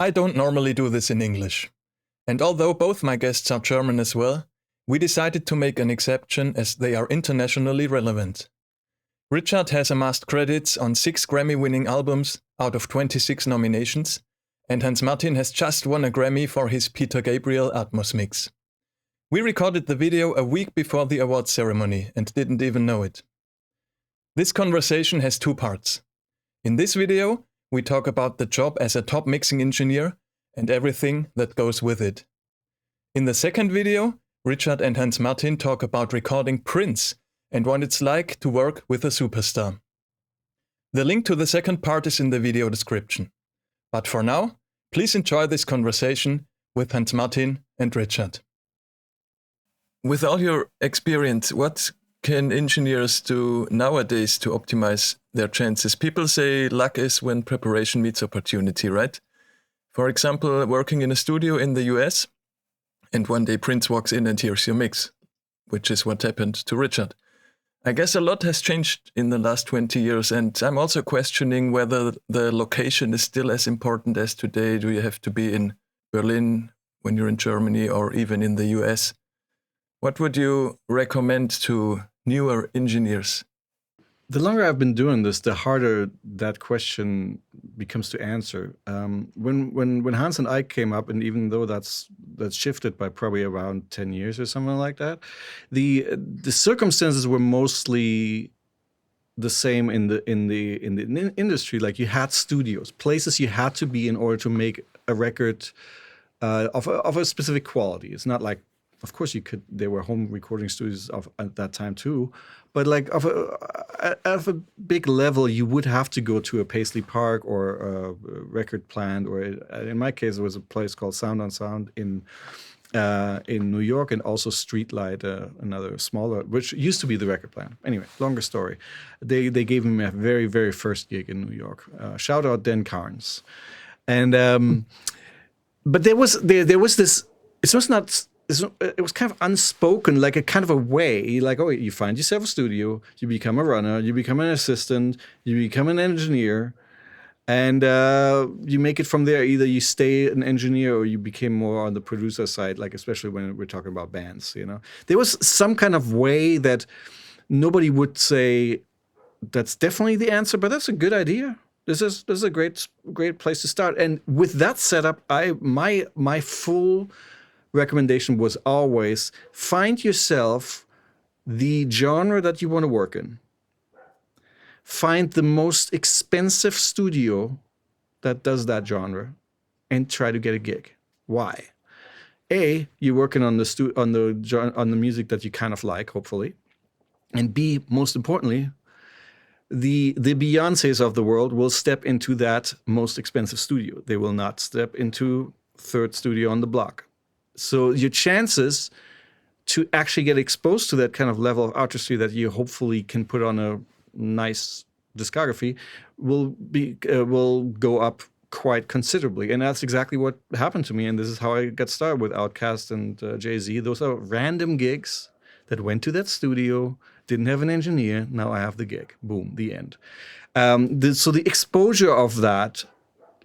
I don't normally do this in English. And although both my guests are German as well, we decided to make an exception as they are internationally relevant. Richard has amassed credits on 6 Grammy-winning albums out of 26 nominations, and Hans Martin has just won a Grammy for his Peter Gabriel Atmos mix. We recorded the video a week before the awards ceremony and didn't even know it. This conversation has 2 parts. In this video, we talk about the job as a top mixing engineer and everything that goes with it. In the second video, Richard and Hans Martin talk about recording Prince and what it's like to work with a superstar. The link to the second part is in the video description. But for now, please enjoy this conversation with Hans Martin and Richard. With all your experience, what can engineers do nowadays to optimize their chances? People say luck is when preparation meets opportunity, right? For example, working in a studio in the US, and one day Prince walks in and hears your mix, which is what happened to Richard. I guess a lot has changed in the last 20 years, and I'm also questioning whether the location is still as important as today. Do you have to be in Berlin when you're in Germany or even in the US? What would you recommend to newer engineers? The longer I've been doing this, the harder that question becomes to answer. When Hans and I came up, and even though that's shifted by probably around 10 years or something like that, the circumstances were mostly the same in the industry. Like, you had studios, places you had to be in order to make a record of a specific quality. It's not like, of course, there were home recording studios at that time too, but like of a big level, you would have to go to a Paisley Park or a record plant, or in my case, there was a place called Sound on Sound in New York, and also Streetlight, another smaller, which used to be the record plant. Anyway, longer story. They gave me my very, very first gig in New York. Shout out Dan Carnes, and but there was this. It was kind of unspoken, like a kind of a way, like, oh, you find yourself a studio, you become a runner, you become an assistant, you become an engineer, and you make it from there. Either you stay an engineer or you became more on the producer side, like especially when we're talking about bands, you know. There was some kind of way that nobody would say that's definitely the answer, but that's a good idea. This is a great place to start. And with that setup, my full recommendation was always find yourself the genre that you want to work in. Find the most expensive studio that does that genre and try to get a gig. Why? A, you're working on the music that you kind of like, hopefully. And B, most importantly, the Beyoncés of the world will step into that most expensive studio. They will not step into third studio on the block. So your chances to actually get exposed to that kind of level of artistry that you hopefully can put on a nice discography will go up quite considerably. And that's exactly what happened to me. And this is how I got started with Outkast and Jay-Z. Those are random gigs that went to that studio, didn't have an engineer. Now I have the gig. Boom, the end. So the exposure of that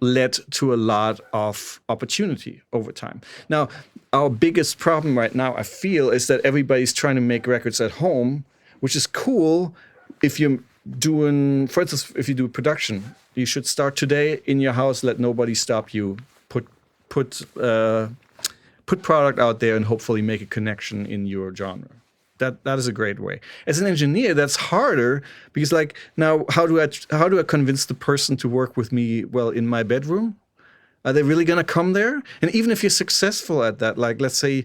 led to a lot of opportunity over time. Now, our biggest problem right now, I feel, is that everybody's trying to make records at home, which is cool if you're doing, for instance, if you do production. You should start today in your house, let nobody stop you, put product out there and hopefully make a connection in your genre. That is a great way. As an engineer, that's harder because, like, now how do I convince the person to work with me? Well, in my bedroom, are they really gonna come there? And even if you're successful at that, like, let's say,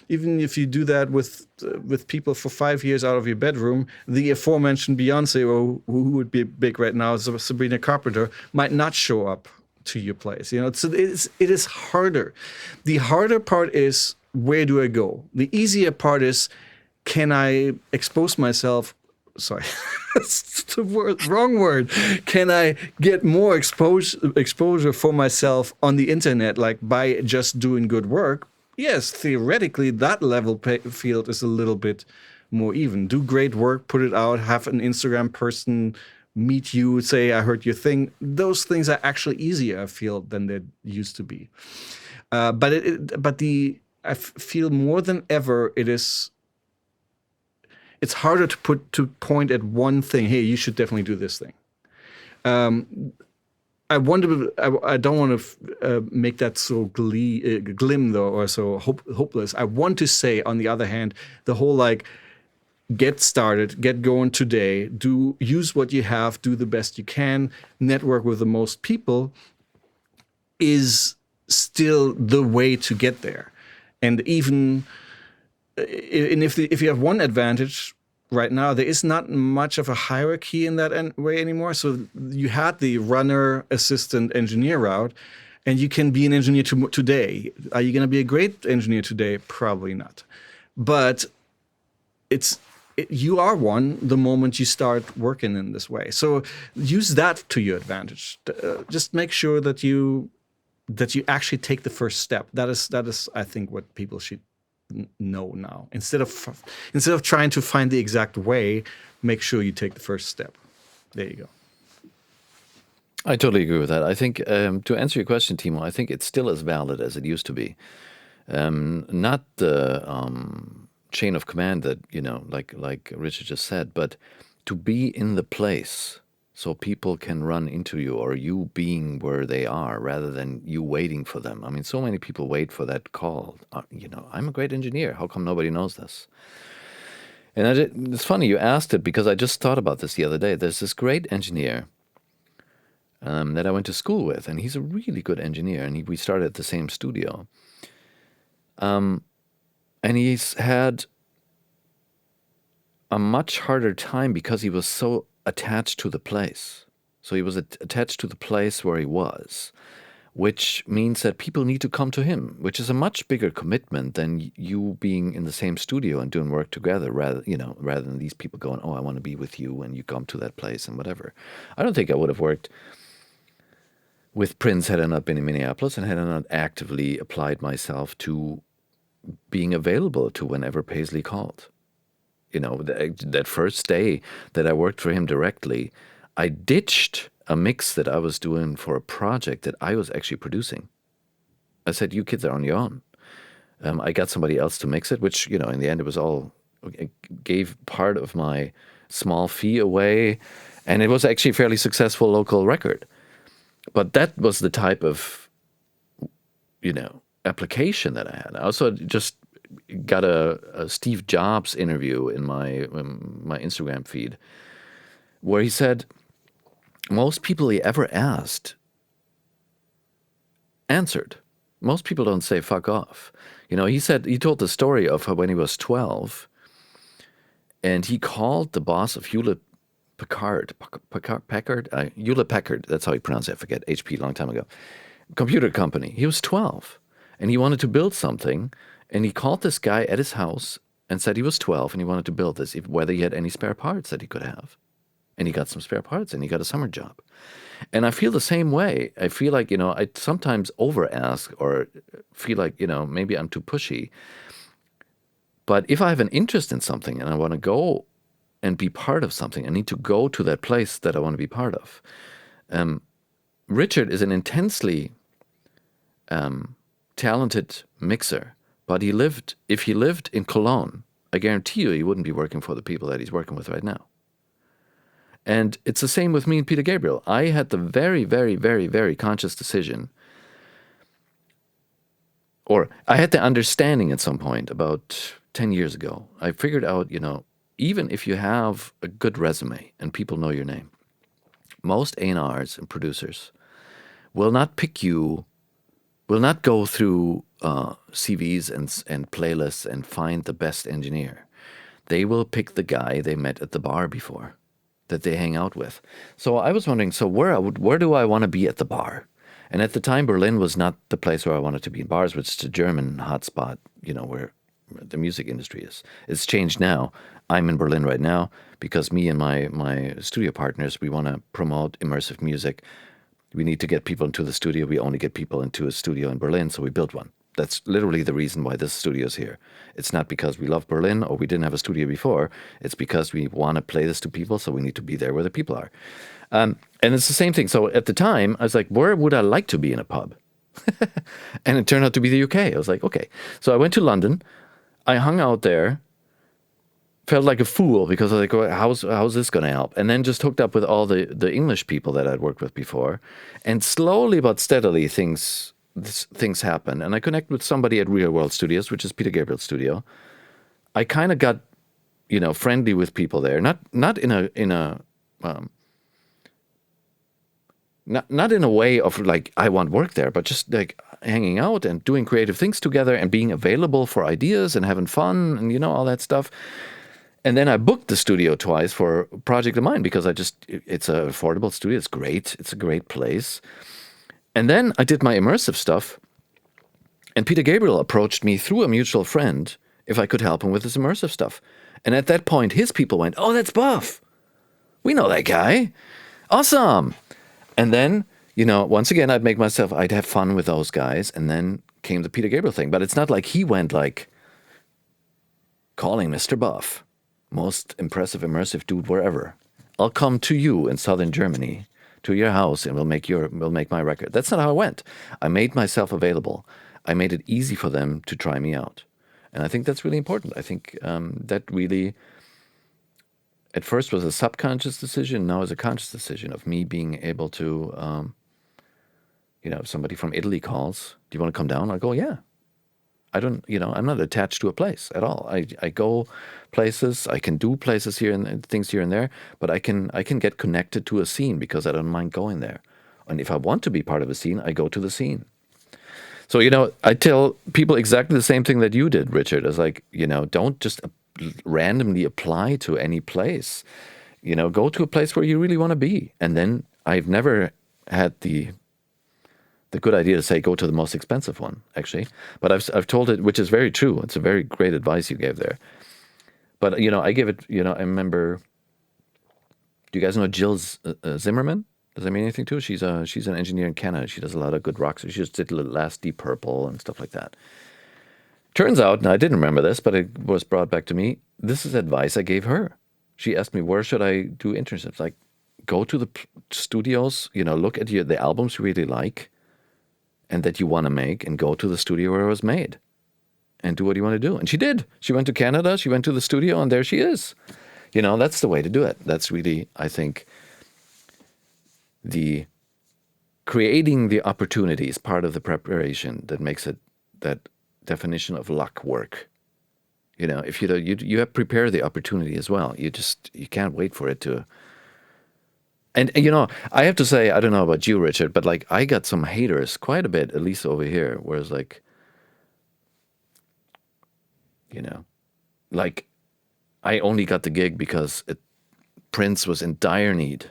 even if you do that with people for 5 years out of your bedroom, the aforementioned Beyonce, or who would be big right now, Sabrina Carpenter, might not show up to your place. You know, so it is harder. The harder part is, where do I go? The easier part is, can I expose myself? Sorry, it's the wrong word. Can I get more exposure for myself on the internet, like by just doing good work? Yes, theoretically, that level field is a little bit more even. Do great work, put it out, have an Instagram person meet you, say, I heard your thing. Those things are actually easier, I feel, than they used to be. I feel more than ever it's harder to point at one thing. Hey, you should definitely do this thing. I don't want to make that so glim though, or so hopeless. I want to say, on the other hand, the whole like, get started, get going today, use what you have, do the best you can, network with the most people is still the way to get there. And even if you have one advantage right now, there is not much of a hierarchy in that way anymore. So you had the runner, assistant, engineer route, and you can be an engineer today. Are you going to be a great engineer today? Probably not. But you are one the moment you start working in this way. So use that to your advantage. Just make sure that you actually take the first step. That is, I think, what people should know now. Instead of trying to find the exact way, make sure you take the first step. There you go. I totally agree with that. I think to answer your question, Timo, I think it's still as valid as it used to be. Not the chain of command that, like Richard just said, but to be in the place so people can run into you, or you being where they are rather than you waiting for them. I mean, so many people wait for that call. I'm a great engineer. How come nobody knows this? And it's funny you asked it, because I just thought about this the other day. There's this great engineer that I went to school with, and he's a really good engineer, and we started at the same studio. And he's had a much harder time because he was so attached to the place. So he was attached to the place where he was, which means that people need to come to him, which is a much bigger commitment than you being in the same studio and doing work together, rather than these people going, oh, I want to be with you, and you come to that place and whatever. I don't think I would have worked with Prince had I not been in Minneapolis and had I not actively applied myself to being available to whenever Paisley called. That first day that I worked for him directly, I ditched a mix that I was doing for a project that I was actually producing. I said, you kids are on your own. I got somebody else to mix it, which, in the end, it gave part of my small fee away. And it was actually a fairly successful local record. But that was the type of, application that I had. I also just got a Steve Jobs interview in my Instagram feed, where he said most people he ever asked answered. Most people don't say fuck off. He told the story of how when he was 12, and he called the boss of Hewlett Packard, Hewlett Packard, that's how he pronounced it, I forget, HP, long time ago, computer company. He was 12, and he wanted to build something. And he called this guy at his house and said he was 12 and he wanted to build this, whether he had any spare parts that he could have. And he got some spare parts and he got a summer job. And I feel the same way. I feel like, I sometimes over-ask or feel like, maybe I'm too pushy. But if I have an interest in something and I want to go and be part of something, I need to go to that place that I want to be part of. Richard is an intensely talented mixer. But if he lived in Cologne, I guarantee you he wouldn't be working for the people that he's working with right now. And it's the same with me and Peter Gabriel. I had the very, very, very, very conscious decision, or I had the understanding at some point about 10 years ago. I figured out, even if you have a good resume and people know your name, most A&Rs and producers will not go through CVs and playlists and find the best engineer. They will pick the guy they met at the bar before, that they hang out with. So I was wondering, where do I want to be at the bar? And at the time, Berlin was not the place where I wanted to be in bars, which is a German hotspot, where the music industry is. It's changed now. I'm in Berlin right now because me and my studio partners, we want to promote immersive music. We need to get people into the studio. We only get people into a studio in Berlin, so we built one. That's literally the reason why this studio is here. It's not because we love Berlin or we didn't have a studio before. It's because we want to play this to people, so we need to be there where the people are. And it's the same thing. So at the time, I was like, where would I like to be in a pub? And it turned out to be the UK. I was like, okay. So I went to London. I hung out there. Felt like a fool because I was like, well, how's this going to help? And then just hooked up with all the English people that I'd worked with before. And slowly but steadily, things happen. And I connect with somebody at Real World Studios, which is Peter Gabriel's studio. I kind of got, friendly with people there. Not in a way of like, I want work there, but just like hanging out and doing creative things together and being available for ideas and having fun and, all that stuff. And then I booked the studio twice for a project of mine because it's an affordable studio. It's great. It's a great place. And then I did my immersive stuff. And Peter Gabriel approached me through a mutual friend if I could help him with his immersive stuff. And at that point, his people went, oh, that's Buff. We know that guy. Awesome. And then, once again, I'd have fun with those guys. And then came the Peter Gabriel thing. But it's not like he went like calling Mr. Buff, most impressive, immersive dude wherever. I'll come to you in southern Germany, to your house, and we'll make my record. That's not how it went. I made myself available. I made it easy for them to try me out. And I think that's really important. I think that really, at first was a subconscious decision, now is a conscious decision of me being able to, if somebody from Italy calls, do you want to come down? I'll go, yeah. I'm not attached to a place at all. I go places, I can do places here and things here and there, but I can get connected to a scene because I don't mind going there. And if I want to be part of a scene, I go to the scene. So, I tell people exactly the same thing that you did, Richard. It's like, don't just randomly apply to any place. Go to a place where you really want to be. And then I've never had the good idea to say go to the most expensive one, actually. But I've told it, which is very true. It's a very great advice you gave there. But, I give it, I remember, do you guys know Jill Zimmerman? Does that mean anything to her? She's an engineer in Canada. She does a lot of good rock. So she just did the last Deep Purple and stuff like that. Turns out, and I didn't remember this, but it was brought back to me, this is advice I gave her. She asked me, where should I do internships? Like, go to the studios, look at the albums you really like and that you want to make, and go to the studio where it was made and do what you want to do. And she did. She went to Canada, she went to the studio, and there she is. That's the way to do it. That's really, I think, the creating the opportunity is part of the preparation that makes it that definition of luck work. If you have prepared the opportunity as well. You can't wait for it to. And I have to say, I don't know about you, Richard, but like I got some haters quite a bit, at least over here, whereas like, like I only got the gig because Prince was in dire need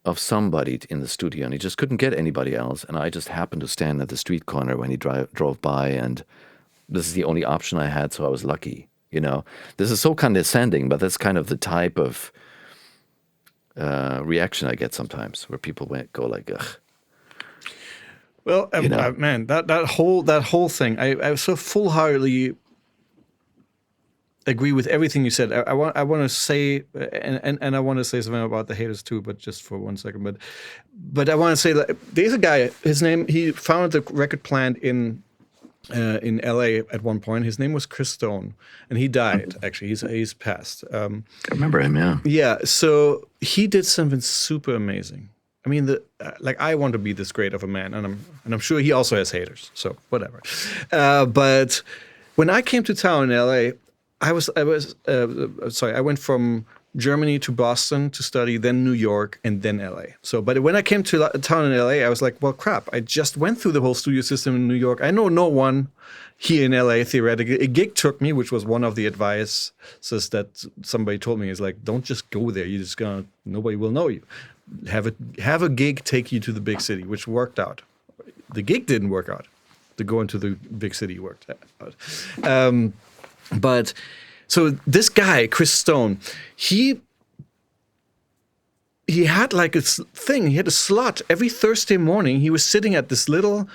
of somebody in the studio, and he just couldn't get anybody else. And I just happened to stand at the street corner when he drove by, and this is the only option I had, so I was lucky. This is so condescending, but that's kind of the type of reaction I get sometimes, where people go like, ugh. Well, man, that whole thing, I so full-heartedly agree with everything you said. I want to say, and I want to say something about the haters too, but just for 1 second. But I want to say that there's a guy. He founded the record plant in LA at one point. His name was Chris Stone, and he died. Actually, he's passed. I remember him, yeah. Yeah. So he did something super amazing. I mean, I want to be this great of a man, and I'm sure he also has haters. So whatever. But when I came to town in LA. I went from Germany to Boston to study, then New York, and then LA. But when I came to town in LA, I was like, well, crap, I just went through the whole studio system in New York. I know no one here in LA, theoretically. A gig took me, which was one of the advices that somebody told me, is like, don't just go there. Nobody will know you. Have a gig take you to the big city, which worked out. The gig didn't work out. The going to the big city worked out. But so this guy, Chris Stone, he had like a thing. He had a slot every Thursday morning. He was sitting at this little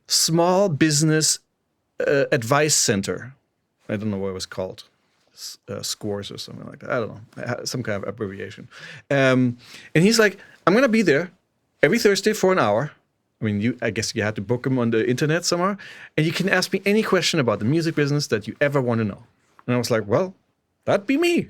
small business advice center. I don't know what it was called. Scores or something like that. I don't know. Some kind of abbreviation. And he's like, I'm going to be there every Thursday for an hour. I mean, I guess you had to book him on the internet somewhere. And you can ask me any question about the music business that you ever want to know. And I was like, well, that'd be me.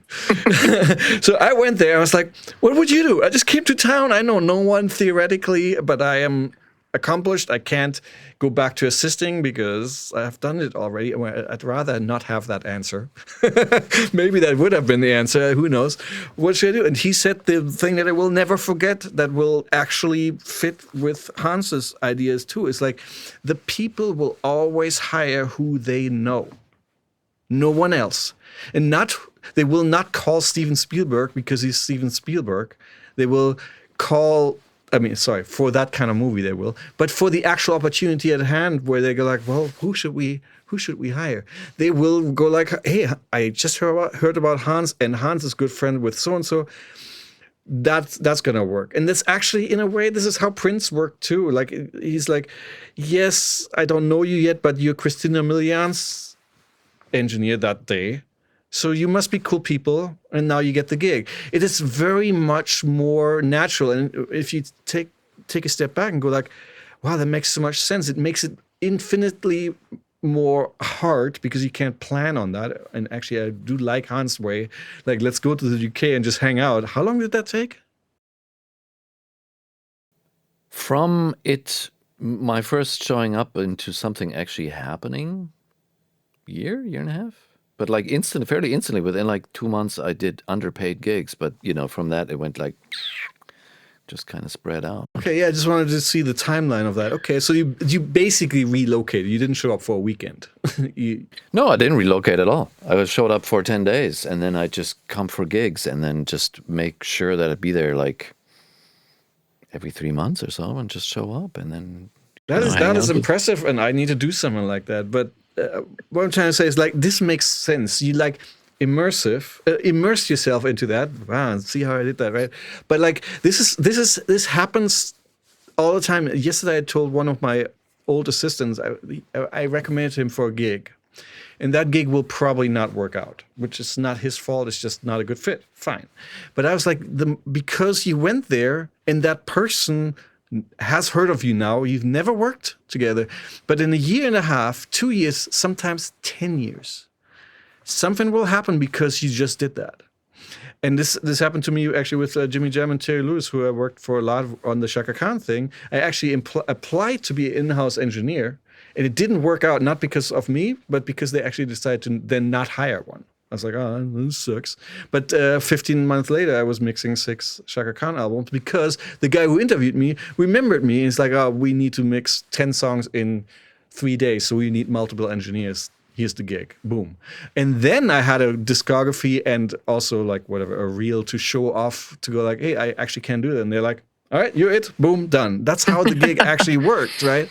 So I went there. I was like, what would you do? I just came to town. I know no one theoretically, but I am accomplished. I can't go back to assisting because I have done it already. I'd rather not have that answer. Maybe that would have been the answer. Who knows? What should I do? And he said the thing that I will never forget that will actually fit with Hans's ideas too. Is like the people will always hire who they know. No one else. And they will not call Steven Spielberg because he's Steven Spielberg. They will call, for that kind of movie they will. But for the actual opportunity at hand where they go like, well, who should we hire? They will go like, hey, I just heard about Hans, and Hans is good friend with so-and-so. That's gonna work. And this actually, in a way, this is how Prince worked too. Like, he's like, yes, I don't know you yet, but you're Christina Milian's engineer that day. So you must be cool people, and now you get the gig. It is very much more natural. And if you take a step back and go like, wow, that makes so much sense. It makes it infinitely more hard because you can't plan on that. And actually, I do like Hans' way. Like, let's go to the UK and just hang out. How long did that take? From my first showing up into something actually happening, year and a half. But like fairly instantly, within like 2 months, I did underpaid gigs. But, from that, it went like, just kind of spread out. Okay, yeah, I just wanted to see the timeline of that. Okay, so you basically relocated. You didn't show up for a weekend. No, I didn't relocate at all. I showed up for 10 days, and then I just come for gigs, and then just make sure that I'd be there like every 3 months or so, and just show up, and then that is impressive, and I need to do something like that. But what I'm trying to say is like this makes sense. You like immerse yourself into that. Wow, see how I did that, right? But like this happens all the time. Yesterday, I told one of my old assistants I recommended him for a gig, and that gig will probably not work out, which is not his fault. It's just not a good fit. Fine, but I was like, because you went there, and that person has heard of you now. You've never worked together, but in a year and a half, 2 years, sometimes 10 years, something will happen because you just did that. And this happened to me actually with Jimmy Jam and Terry Lewis, who I worked for a lot on the Chaka Khan thing. I actually applied to be an in-house engineer, and it didn't work out, not because of me, but because they actually decided to then not hire one. I was like, oh, this sucks. But 15 months later, I was mixing 6 Chaka Khan albums because the guy who interviewed me remembered me. He's like, oh, we need to mix 10 songs in 3 days, so we need multiple engineers. Here's the gig. Boom. And then I had a discography and also like a reel to show off, to go like, hey, I actually can do that. And they're like, all right, you're it. Boom, done. That's how the gig actually worked, right?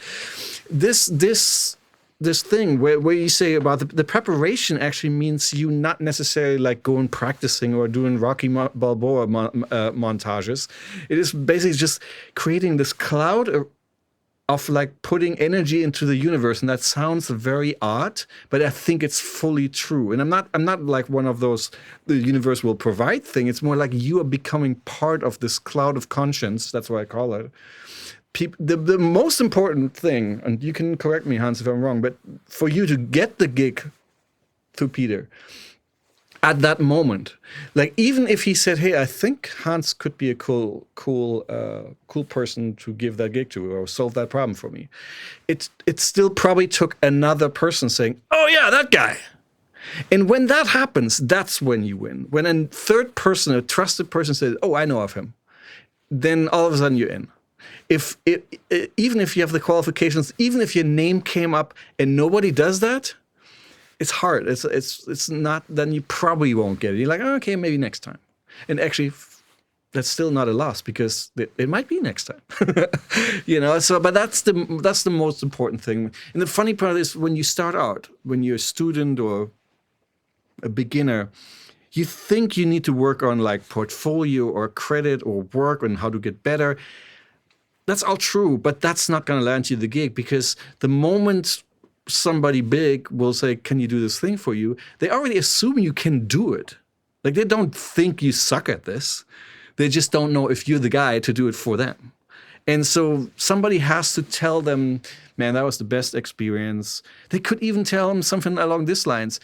This thing where you say about the preparation actually means you not necessarily like going practicing or doing Rocky Balboa montages. It is basically just creating this cloud of like putting energy into the universe, and that sounds very odd, but I think it's fully true. And I'm not like one of those the universe will provide thing. It's more like you are becoming part of this cloud of conscience. That's what I call it. The most important thing, and you can correct me, Hans, if I'm wrong, but for you to get the gig through Peter at that moment, like even if he said, "Hey, I think Hans could be a cool person to give that gig to or solve that problem for me," it still probably took another person saying, "Oh yeah, that guy." And when that happens, that's when you win. When a third person, a trusted person, says, "Oh, I know of him," then all of a sudden you're in. Even if you have the qualifications, even if your name came up and nobody does that, it's hard. It's not. Then you probably won't get it. You're like, oh, okay, maybe next time. And actually, that's still not a loss because it might be next time. So, but that's the most important thing. And the funny part is when you start out, when you're a student or a beginner, you think you need to work on like portfolio or credit or work on how to get better. That's all true, but that's not going to land you the gig because the moment somebody big will say, can you do this thing for you? They already assume you can do it. Like, they don't think you suck at this. They just don't know if you're the guy to do it for them. And so somebody has to tell them, man, that was the best experience. They could even tell him something along these lines.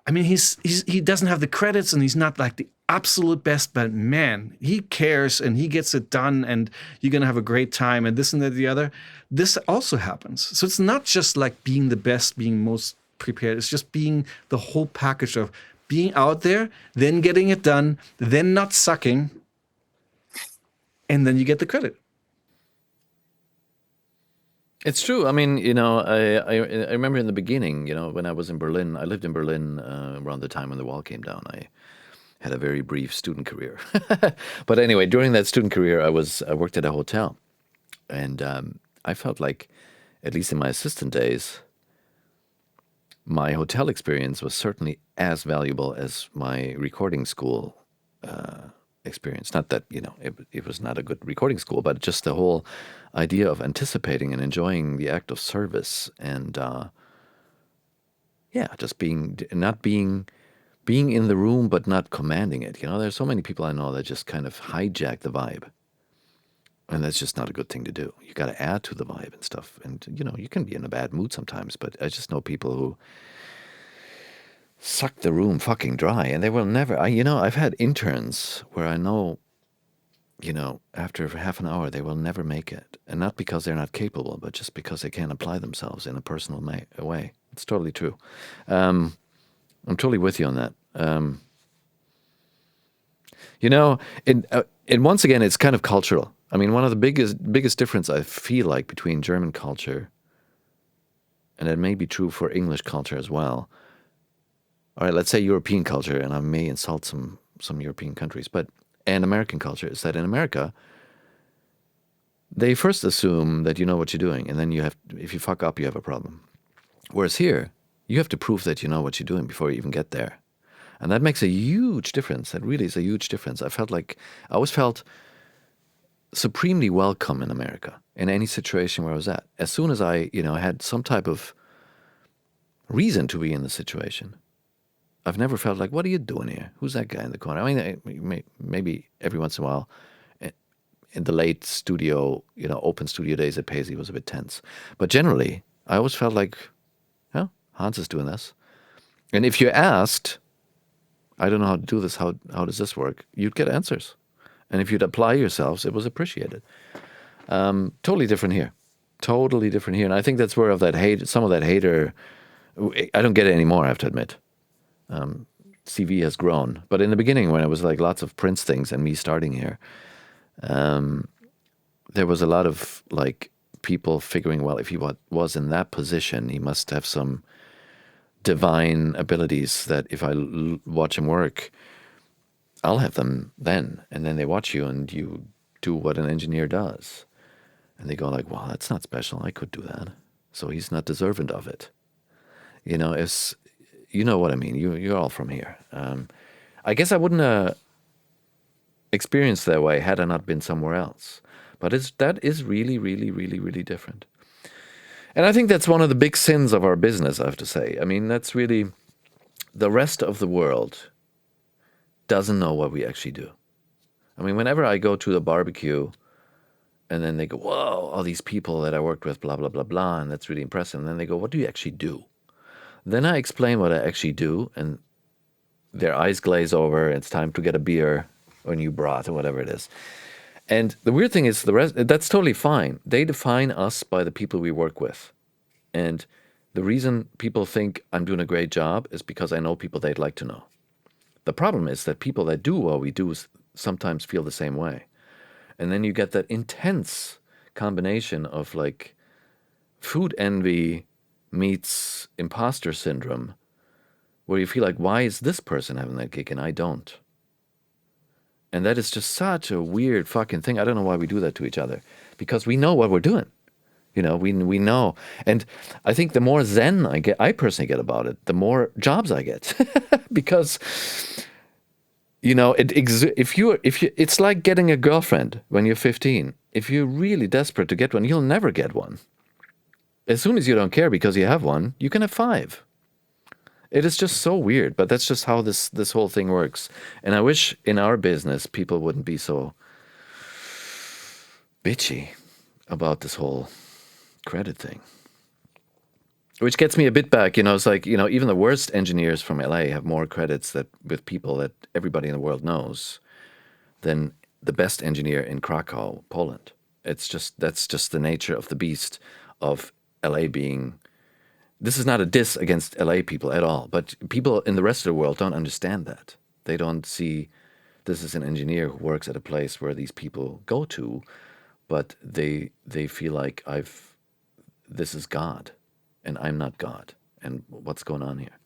I mean, he doesn't have the credits and he's not like the absolute best, but man, he cares and he gets it done and you're going to have a great time and this and that, the other. This also happens. So it's not just like being the best, being most prepared. It's just being the whole package of being out there, then getting it done, then not sucking, and then you get the credit. It's true. I mean, you know, I remember in the beginning, you know, when I was in Berlin, I lived in Berlin around the time when the wall came down. I had a very brief student career. But anyway, during that student career, I worked at a hotel. And I felt like, at least in my assistant days, my hotel experience was certainly as valuable as my recording school experience. Not that, you know, it was not a good recording school, but just the whole idea of anticipating and enjoying the act of service and, just being in the room but not commanding it. You know, there's so many people I know that just kind of hijack the vibe. And that's just not a good thing to do. You got to add to the vibe and stuff. And, you know, you can be in a bad mood sometimes, but I just know people who suck the room fucking dry, and they will never. I've had interns where I know, you know, after half an hour they will never make it, and not because they're not capable, but just because they can't apply themselves in a personal way. It's totally true. I'm totally with you on that. You know, and once again, it's kind of cultural. I mean, one of the biggest difference I feel like between German culture, and it may be true for English culture as well. All right, let's say European culture, and I may insult some European countries, and American culture is that in America, they first assume that you know what you're doing, and then if you fuck up, you have a problem. Whereas here, you have to prove that you know what you're doing before you even get there. And that makes a huge difference. That really is a huge difference. I always felt supremely welcome in America, in any situation where I was at. As soon as I, you know, had some type of reason to be in the situation, I've never felt like, what are you doing here? Who's that guy in the corner? I mean, maybe every once in a while, in the late studio, you know, open studio days at Paisley was a bit tense. But generally, I always felt like, well, Hans is doing this. And if you asked, I don't know how to do this, how does this work? You'd get answers. And if you'd apply yourselves, it was appreciated. Totally different here. Totally different here. And I think that's where some of that hater, I don't get it anymore, I have to admit. CV has grown. But in the beginning, when it was like lots of Prince things and me starting here, there was a lot of like people figuring, well, if he was in that position, he must have some divine abilities that if I watch him work, I'll have them then. And then they watch you and you do what an engineer does. And they go like, well, that's not special. I could do that. So he's not deserving of it. You know, you know what I mean. You're all from here. I guess I wouldn't have experienced that way had I not been somewhere else. But that is really, really, really, really different. And I think that's one of the big sins of our business, I have to say. I mean, that's really, the rest of the world doesn't know what we actually do. I mean, whenever I go to the barbecue and then they go, whoa, all these people that I worked with, blah, blah, blah, blah, and that's really impressive. And then they go, what do you actually do? Then I explain what I actually do, and their eyes glaze over. It's time to get a beer or a new broth or whatever it is. And the weird thing is, the rest, that's totally fine. They define us by the people we work with. And the reason people think I'm doing a great job is because I know people they'd like to know. The problem is that people that do what we do sometimes feel the same way. And then you get that intense combination of like food envy meets imposter syndrome, where you feel like, why is this person having that gig and I don't? And that is just such a weird fucking thing. I don't know why we do that to each other, because we know what we're doing. You know, we know. And I think the more zen I personally get about it, the more jobs I get. Because, you know, it's like getting a girlfriend when you're 15. If you're really desperate to get one, you'll never get one. As soon as you don't care because you have one, you can have 5. It is just so weird, but that's just how this whole thing works. And I wish in our business people wouldn't be so bitchy about this whole credit thing. Which gets me a bit back, it's like, even the worst engineers from LA have more credits with people that everybody in the world knows than the best engineer in Krakow, Poland. That's just the nature of the beast of LA being. This is not a diss against LA people at all, but people in the rest of the world don't understand that. They don't see this is an engineer who works at a place where these people go to, but they feel like this is God, and I'm not God, and what's going on here?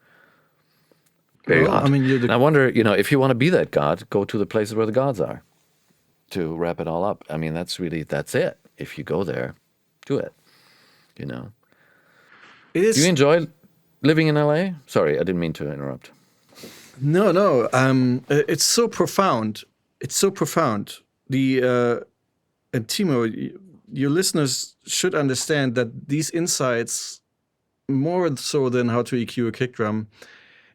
Very odd. I mean, And I wonder, if you want to be that God, go to the places where the gods are. To wrap it all up, I mean, that's it. If you go there, do it. It Do you enjoy living in LA? Sorry, I didn't mean to interrupt. No. It's so profound. It's so profound. And Timo, your listeners should understand that these insights, more so than how to EQ a kick drum,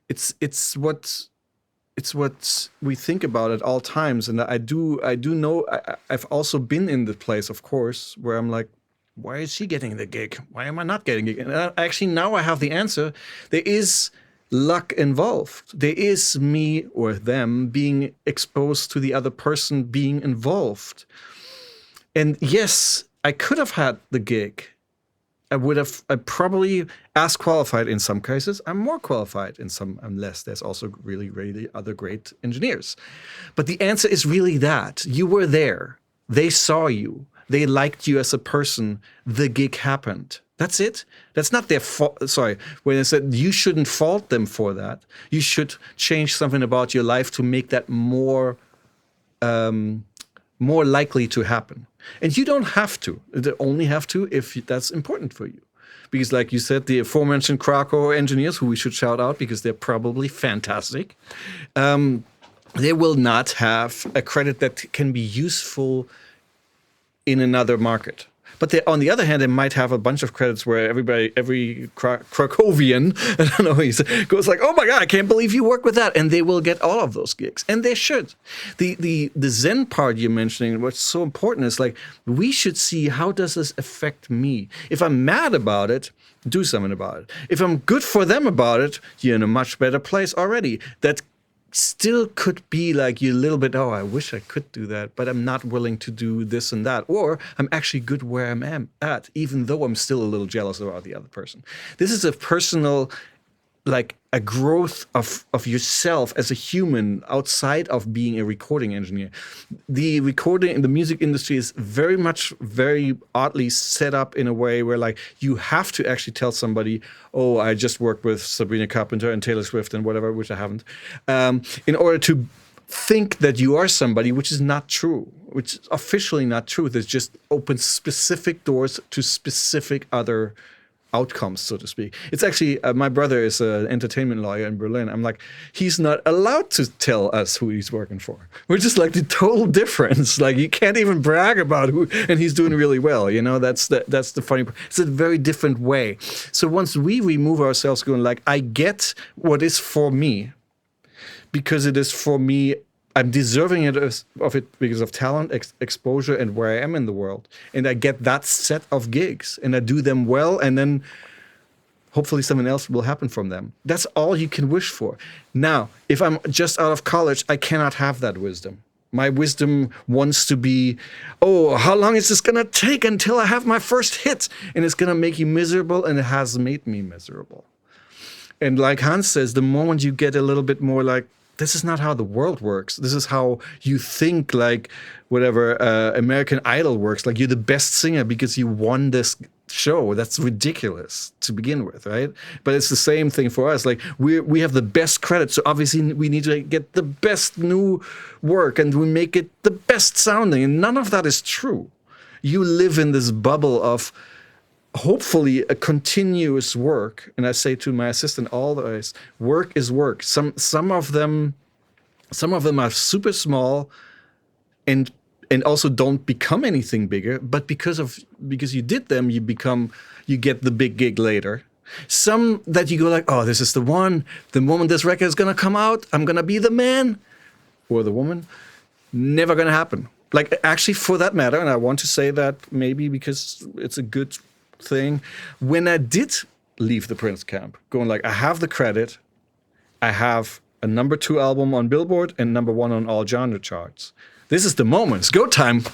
it's what we think about at all times. And I do know. I've also been in the place, of course, where I'm like, why is she getting the gig? Why am I not getting it? And actually, now I have the answer. There is luck involved. There is me or them being exposed to the other person being involved. And yes, I could have had the gig. I probably as qualified in some cases. I'm more qualified in some, unless there's also really, really other great engineers. But the answer is really that. You were there. They saw you. They liked you as a person. The gig happened. That's it. That's not their fault. Sorry. When I said you shouldn't fault them for that, you should change something about your life to make that more likely to happen. And you don't have to. You only have to if that's important for you. Because like you said, the aforementioned Krakow engineers, who we should shout out because they're probably fantastic, they will not have a credit that can be useful in another market. But on the other hand, they might have a bunch of credits where every Krakowian, I don't know, he goes like, "Oh my God, I can't believe you work with that," and they will get all of those gigs, and they should. The Zen part you're mentioning, what's so important is like we should see how does this affect me. If I'm mad about it, do something about it. If I'm good for them about it, you're in a much better place already. That still could be like you a little bit, I wish I could do that, but I'm not willing to do this and that. Or I'm actually good where I'm at, even though I'm still a little jealous about the other person. This is a personal, like a growth of yourself as a human outside of being a recording engineer. The recording in the music industry is very oddly set up in a way where like you have to actually tell somebody, "Oh, I just worked with Sabrina Carpenter and Taylor Swift and whatever," which I haven't, in order to think that you are somebody, which is not true, which is officially not true. It just opens specific doors to specific other outcomes, so to speak. It's actually, my brother is an entertainment lawyer in Berlin. I'm like, he's not allowed to tell us who he's working for. We're just like the total difference. Like, you can't even brag about who, and he's doing really well. That's the funny part. It's a very different way. So once we remove ourselves going like, I get what is for me, because it is for me, I'm deserving of it because of talent, exposure, and where I am in the world. And I get that set of gigs, and I do them well, and then hopefully something else will happen from them. That's all you can wish for. Now, if I'm just out of college, I cannot have that wisdom. My wisdom wants to be, how long is this going to take until I have my first hit? And it's going to make you miserable, and it has made me miserable. And like Hans says, the moment you get a little bit more like, this is not how the world works. This is how you think, like, whatever American Idol works. Like, you're the best singer because you won this show. That's ridiculous to begin with, right? But it's the same thing for us. Like, we have the best credit, so obviously we need to get the best new work, and we make it the best sounding. And none of that is true. You live in this bubble of hopefully a continuous work, and I say to my assistant always, work is work. Some of them are super small, and and also don't become anything bigger, but because you did them, you get the big gig later. Some that you go like, oh, this is the one. The moment this record is gonna come out, I'm gonna be the man or the woman. Never gonna happen. Like, actually, for that matter, and I want to say that maybe because it's a good thing, when I did leave the Prince camp, going like, I have the credit, I have a number 2 album on Billboard and number 1 on all genre charts. This is the moment. It's go time.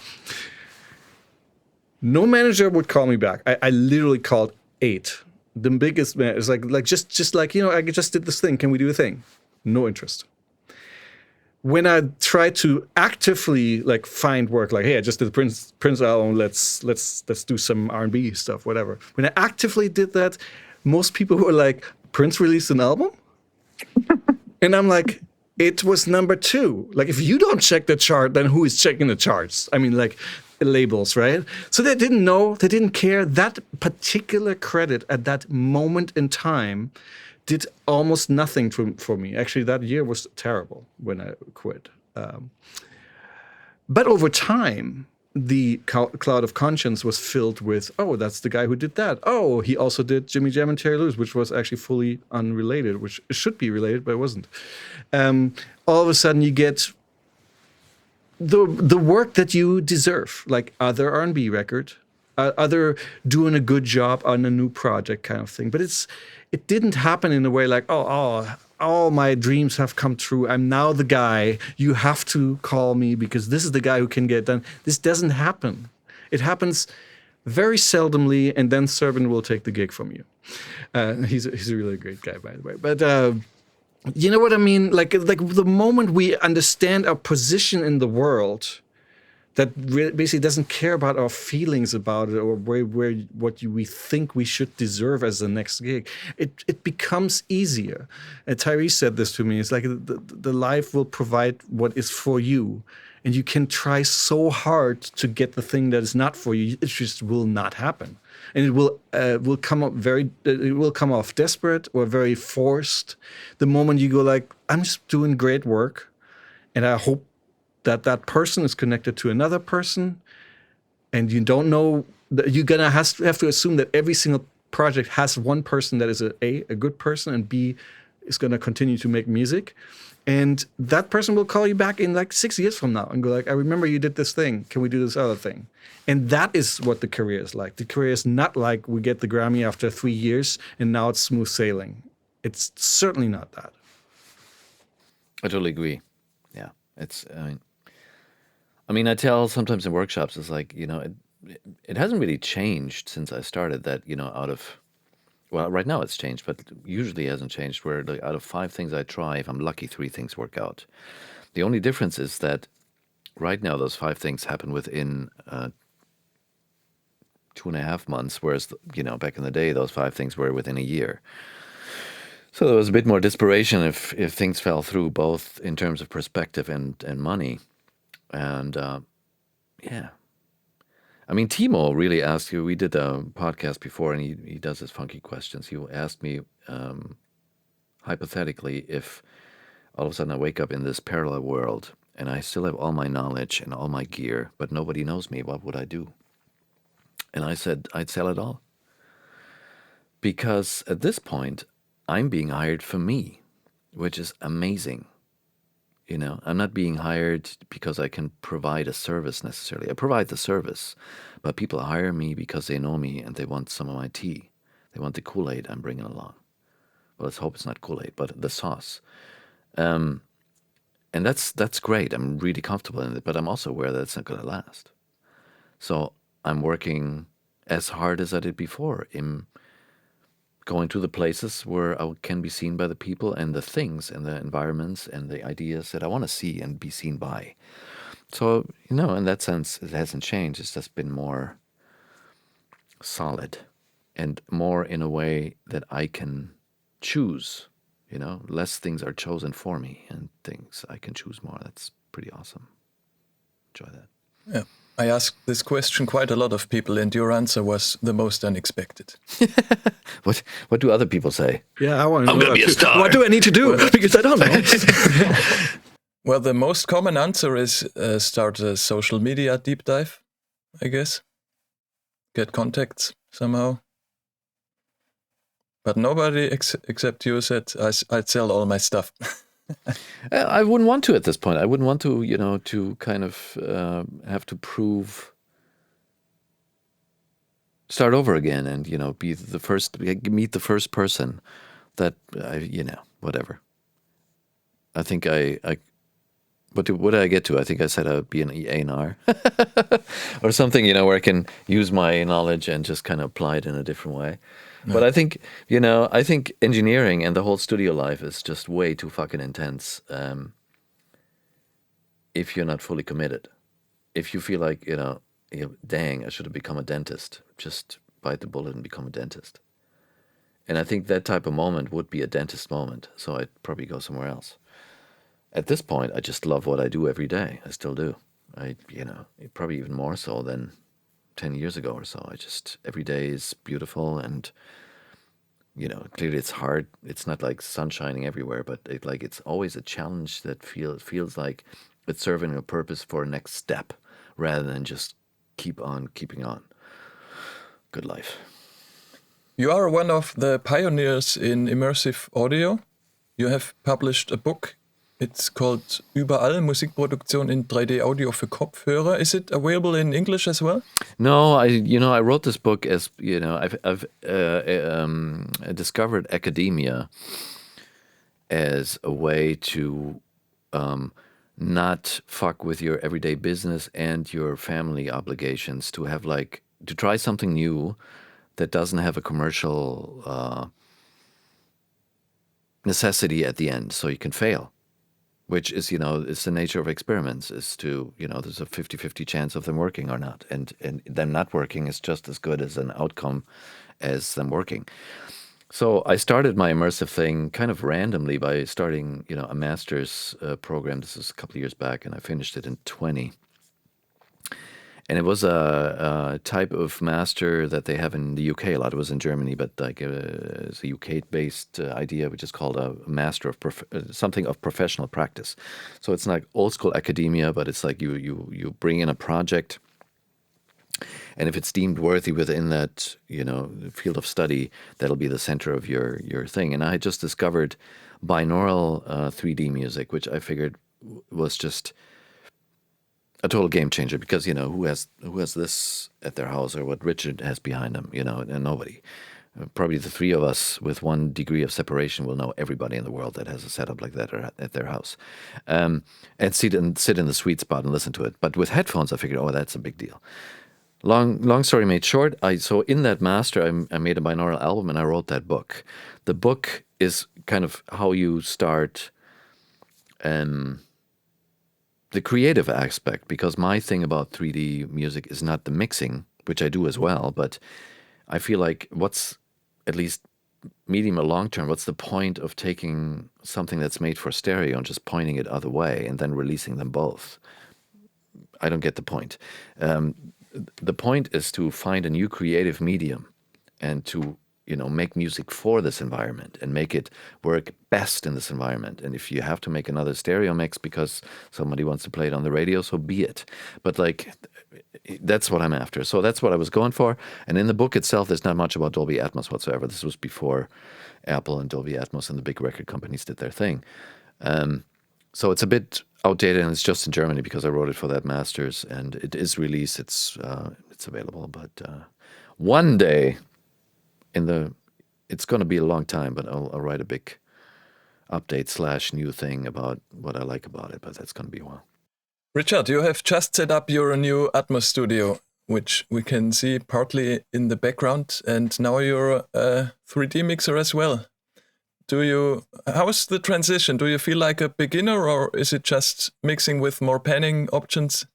No manager would call me back. I literally called 8. The biggest man is like just like, I just did this thing. Can we do a thing? No interest. When I try to actively like find work, like, hey, I just did the Prince album. Let's do some R&B stuff, whatever. When I actively did that, most people were like, Prince released an album? And I'm like, it was number 2. Like, if you don't check the chart, then who is checking the charts? I mean, like, labels, right? So they didn't know, they didn't care. That particular credit at that moment in time did almost nothing for me. Actually, that year was terrible when I quit. But over time, the cloud of conscience was filled with, oh, that's the guy who did that. Oh, he also did Jimmy Jam and Terry Lewis, which was actually fully unrelated, which should be related, but it wasn't. All of a sudden, you get the work that you deserve, like other R&B record, other doing a good job on a new project kind of thing. But it didn't happen in a way like, oh, all my dreams have come true. I'm now the guy. You have to call me because this is the guy who can get it done. This doesn't happen. It happens very seldomly, and then Servant will take the gig from you. He's a really great guy, by the way. But you know what I mean? Like the moment we understand our position in the world, that basically doesn't care about our feelings about it or what we think we should deserve as the next gig, it becomes easier. And Tyrese said this to me. It's like the life will provide what is for you, and you can try so hard to get the thing that is not for you. It just will not happen, and it will come off desperate or very forced. The moment you go like, I'm just doing great work, and I hope that person is connected to another person, and you don't know that you're gonna have to assume that every single project has one person that is a good person, and B is gonna continue to make music, and that person will call you back in like 6 years from now and go like, I remember you did this thing. Can we do this other thing? And that is what the career is like. The career is not like we get the Grammy after 3 years and now it's smooth sailing. It's certainly not that. I totally agree. Yeah, it's. I mean, I tell sometimes in workshops, it's like, it hasn't really changed since I started that, well, right now it's changed, but usually it hasn't changed, where out of 5 things I try, if I'm lucky, 3 things work out. The only difference is that right now those 5 things happen within 2.5 months, whereas, back in the day, those 5 things were within a year. So there was a bit more desperation if things fell through, both in terms of perspective and money. And yeah, I mean, Timo really asked you. We did a podcast before, and he does his funky questions. He asked me hypothetically, if all of a sudden I wake up in this parallel world and I still have all my knowledge and all my gear, but nobody knows me, what would I do? And I said I'd sell it all, because at this point I'm being hired for me, which is amazing. I'm not being hired because I can provide a service necessarily. I provide the service, but people hire me because they know me and they want some of my tea. They want the Kool-Aid I'm bringing along. Well, let's hope it's not Kool-Aid, but the sauce. And that's great. I'm really comfortable in it, but I'm also aware that it's not going to last. So I'm working as hard as I did before in going to the places where I can be seen by the people and the things and the environments and the ideas that I want to see and be seen by. So, in that sense, it hasn't changed. It's just been more solid and more in a way that I can choose. Less things are chosen for me and things I can choose more. That's pretty awesome. Enjoy that. Yeah. I asked this question quite a lot of people, and your answer was the most unexpected. What do other people say? Yeah, I want to know. I'm going to be a star. What do I need to do? Because I don't know. Well, the most common answer is start a social media deep dive, I guess. Get contacts somehow. But nobody except you said I'd sell all my stuff. I wouldn't want to at this point. I wouldn't want to, to kind of have to start over again and, be the first, meet the first person that, whatever. I think what did I get to? I think I said I'd be an A&R or something, where I can use my knowledge and just kind of apply it in a different way. Yeah. But I think, I think engineering and the whole studio life is just way too fucking intense if you're not fully committed. If you feel like, dang, I should have become a dentist, just bite the bullet and become a dentist. And I think that type of moment would be a dentist moment, so I'd probably go somewhere else. At this point, I just love what I do every day. I still do. Probably even more so than 10 years ago or so. Every day is beautiful and, clearly it's hard. It's not like sun shining everywhere, but it's always a challenge that feels like it's serving a purpose for a next step rather than just keep on keeping on. Good life. You are one of the pioneers in immersive audio. You have published a book. It's called Überall Musikproduktion in 3D Audio für Kopfhörer. Is it available in English as well? No, I wrote this book as, I've discovered academia as a way to not fuck with your everyday business and your family obligations, to have to try something new that doesn't have a commercial necessity at the end, so you can fail. Which is, it's the nature of experiments, is to, there's a 50-50 chance of them working or not. And them not working is just as good as an outcome as them working. So I started my immersive thing kind of randomly by starting, a master's program. This is a couple of years back, and I finished it in 20. And it was a type of master that they have in the UK. A lot of it was in Germany, but it's a UK-based idea, which is called a master of something of professional practice. So it's like old school academia, but it's like you bring in a project, and if it's deemed worthy within that field of study, that'll be the center of your thing. And I had just discovered binaural 3D music, which I figured was just a total game changer, because who has this at their house, or what Richard has behind him, and nobody. Probably the three of us with 1 degree of separation will know everybody in the world that has a setup like that at their house, and sit in the sweet spot and listen to it. But with headphones, I figured, that's a big deal. Long story made short, so in that master, I made a binaural album and I wrote that book. The book is kind of how you start the creative aspect, because my thing about 3D music is not the mixing, which I do as well, but I feel like what's, at least medium or long term, what's the point of taking something that's made for stereo and just pointing it other way and then releasing them both? I don't get the point. The point is to find a new creative medium and to make music for this environment and make it work best in this environment. And if you have to make another stereo mix because somebody wants to play it on the radio, so be it. But that's what I'm after. So that's what I was going for. And in the book itself, there's not much about Dolby Atmos whatsoever. This was before Apple and Dolby Atmos and the big record companies did their thing. So it's a bit outdated, and it's just in Germany because I wrote it for that master's, and it is released. It's available, but one day. It's going to be a long time, but I'll write a big update / new thing about what I like about it, but that's going to be a while. Richard, you have just set up your new Atmos studio, which we can see partly in the background, and now you're a 3D mixer as well. How's the transition? Do you feel like a beginner, or is it just mixing with more panning options?